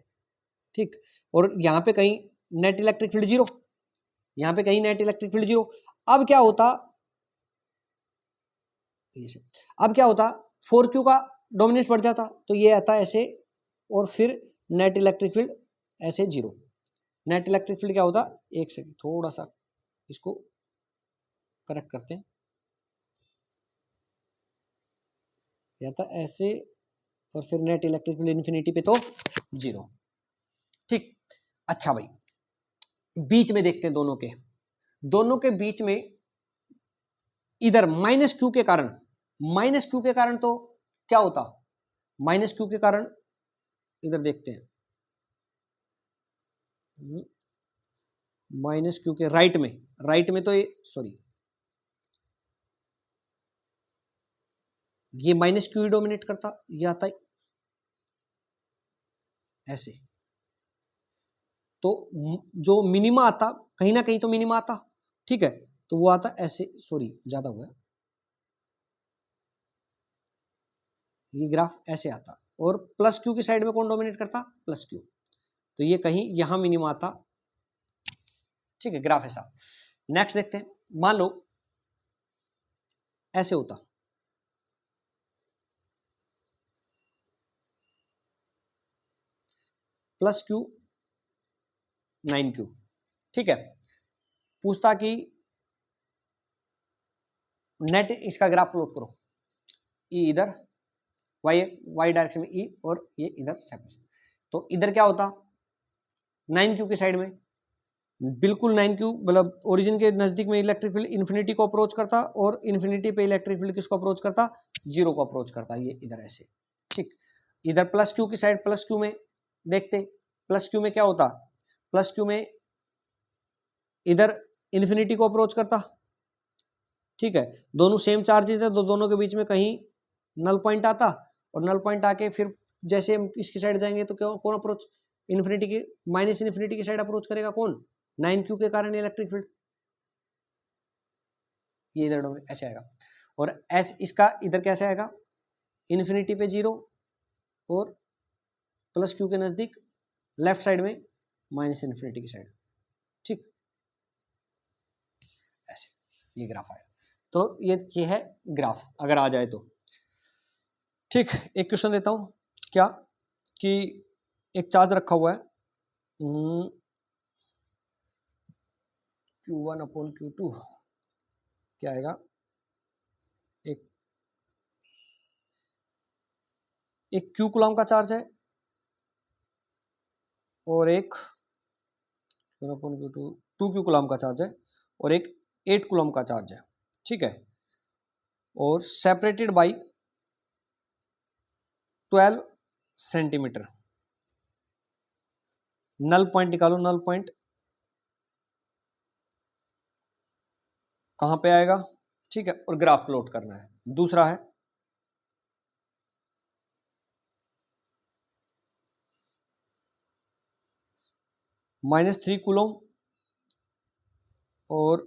ठीक, और यहाँ पे कहीं नेट इलेक्ट्रिक फील्ड जीरो, यहाँ पे कहीं नेट इलेक्ट्रिक फील्ड जीरो। अब क्या होता, ये से। अब क्या होता, 4Q का डोमिनेंस बढ़ जाता, तो ये आता ऐसे, और फिर नेट इलेक्ट्रिक फील्ड ऐसे 0। नेट इलेक्ट्रिक फील्ड क्या होता, एक सेकंड थोड़ा सा इसको करेक्ट करते हैं, या था ऐसे, और फिर नेट इलेक्ट्रिक फील्ड इन्फिनिटी पे तो 0। ठीक, अच्छा भाई, बीच में देखते हैं दोनों के बीच में इधर -Q के कारण, -Q के कारण तो क्या होता, -Q के कारण इधर देखते हैं, -Q के राइट में तो ये सॉरी, ये -Q ही डोमिनेट करता, ये आता है ऐसे, तो जो मिनिमा आता, कहीं ना कहीं तो मिनिमा आता, ठीक है, तो वो आता ऐसे, सॉरी ज्यादा हुआ, ये ग्राफ ऐसे आता, और +Q की साइड में कौन डोमिनेट करता, +Q, तो ये कहीं यहां मिनिमा आता, ठीक है, ग्राफ ऐसा। नेक्स्ट देखते हैं, मान लो ऐसे होता, +Q 9Q, ठीक है, पूछता कि नेट इसका ग्राफ प्लॉट करो, ई इधर वाई डायरेक्शन में ई, और ये इधर सेपरेशन, तो इधर क्या होता, 9Q की साइड में बिल्कुल 9Q, मतलब ओरिजिन के नजदीक में इलेक्ट्रिक फील्ड इन्फिनिटी को अप्रोच करता, और इन्फिनिटी पे इलेक्ट्रिक फील्ड किसको अप्रोच करता, 0 को अप्रोच करता, ये इधर ऐसे, ठीक। इधर +Q की साइड, +Q में देखते, +Q में क्या होता, +Q में इधर इन्फिनिटी को अप्रोच करता, ठीक है, दोनों सेम चार्जेस है, तो दोनों के बीच में कहीं नल पॉइंट आता, और नल पॉइंट आके फिर जैसे हम इसकी साइड जाएंगे तो क्यों, कौन अप्रोच, इन्फिनिटी की, -इन्फिनिटी की साइड अप्रोच करेगा, कौन, 9Q के कारण इलेक्ट्रिक फील्ड, ये इधर ऐसे आएगा, और एस इसका इधर कैसे आएगा, इन्फिनिटी पे 0, और +Q के नजदीक लेफ्ट साइड में -इन्फिनिटी की साइड, ठीक, ऐसे ये ग्राफ आया, तो ये है ग्राफ, अगर आ जाए तो, ठीक। एक क्वेश्चन देता हूं, क्या कि एक चार्ज रखा हुआ है Q1/Q2, क्या आएगा, एक Q कूलम का चार्ज है, और एक Q1/Q2 2Q कूलम का चार्ज है, और एक 8 कूलम का चार्ज है, ठीक है, और separated by 12 centimetre. Null point निकालो, नल पॉइंट कहां पे आएगा, ठीक है, और ग्राफ प्लॉट करना है। दूसरा है -3 कूलम और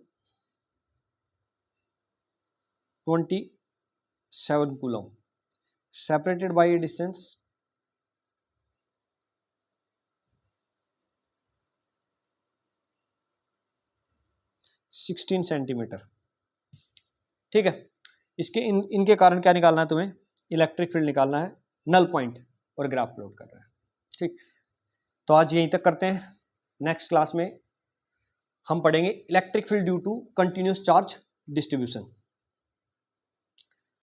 27 coulomb, separated by A distance 16 centimetre, ठीक है। इसके इनके कारण क्या निकालना है तुम्हें, इलेक्ट्रिक फील्ड निकालना है, नल पॉइंट और ग्राफ प्लॉट करना है, ठीक। तो आज यहीं तक करते हैं, नेक्स्ट क्लास में हम पढ़ेंगे electric field due to continuous charge distribution.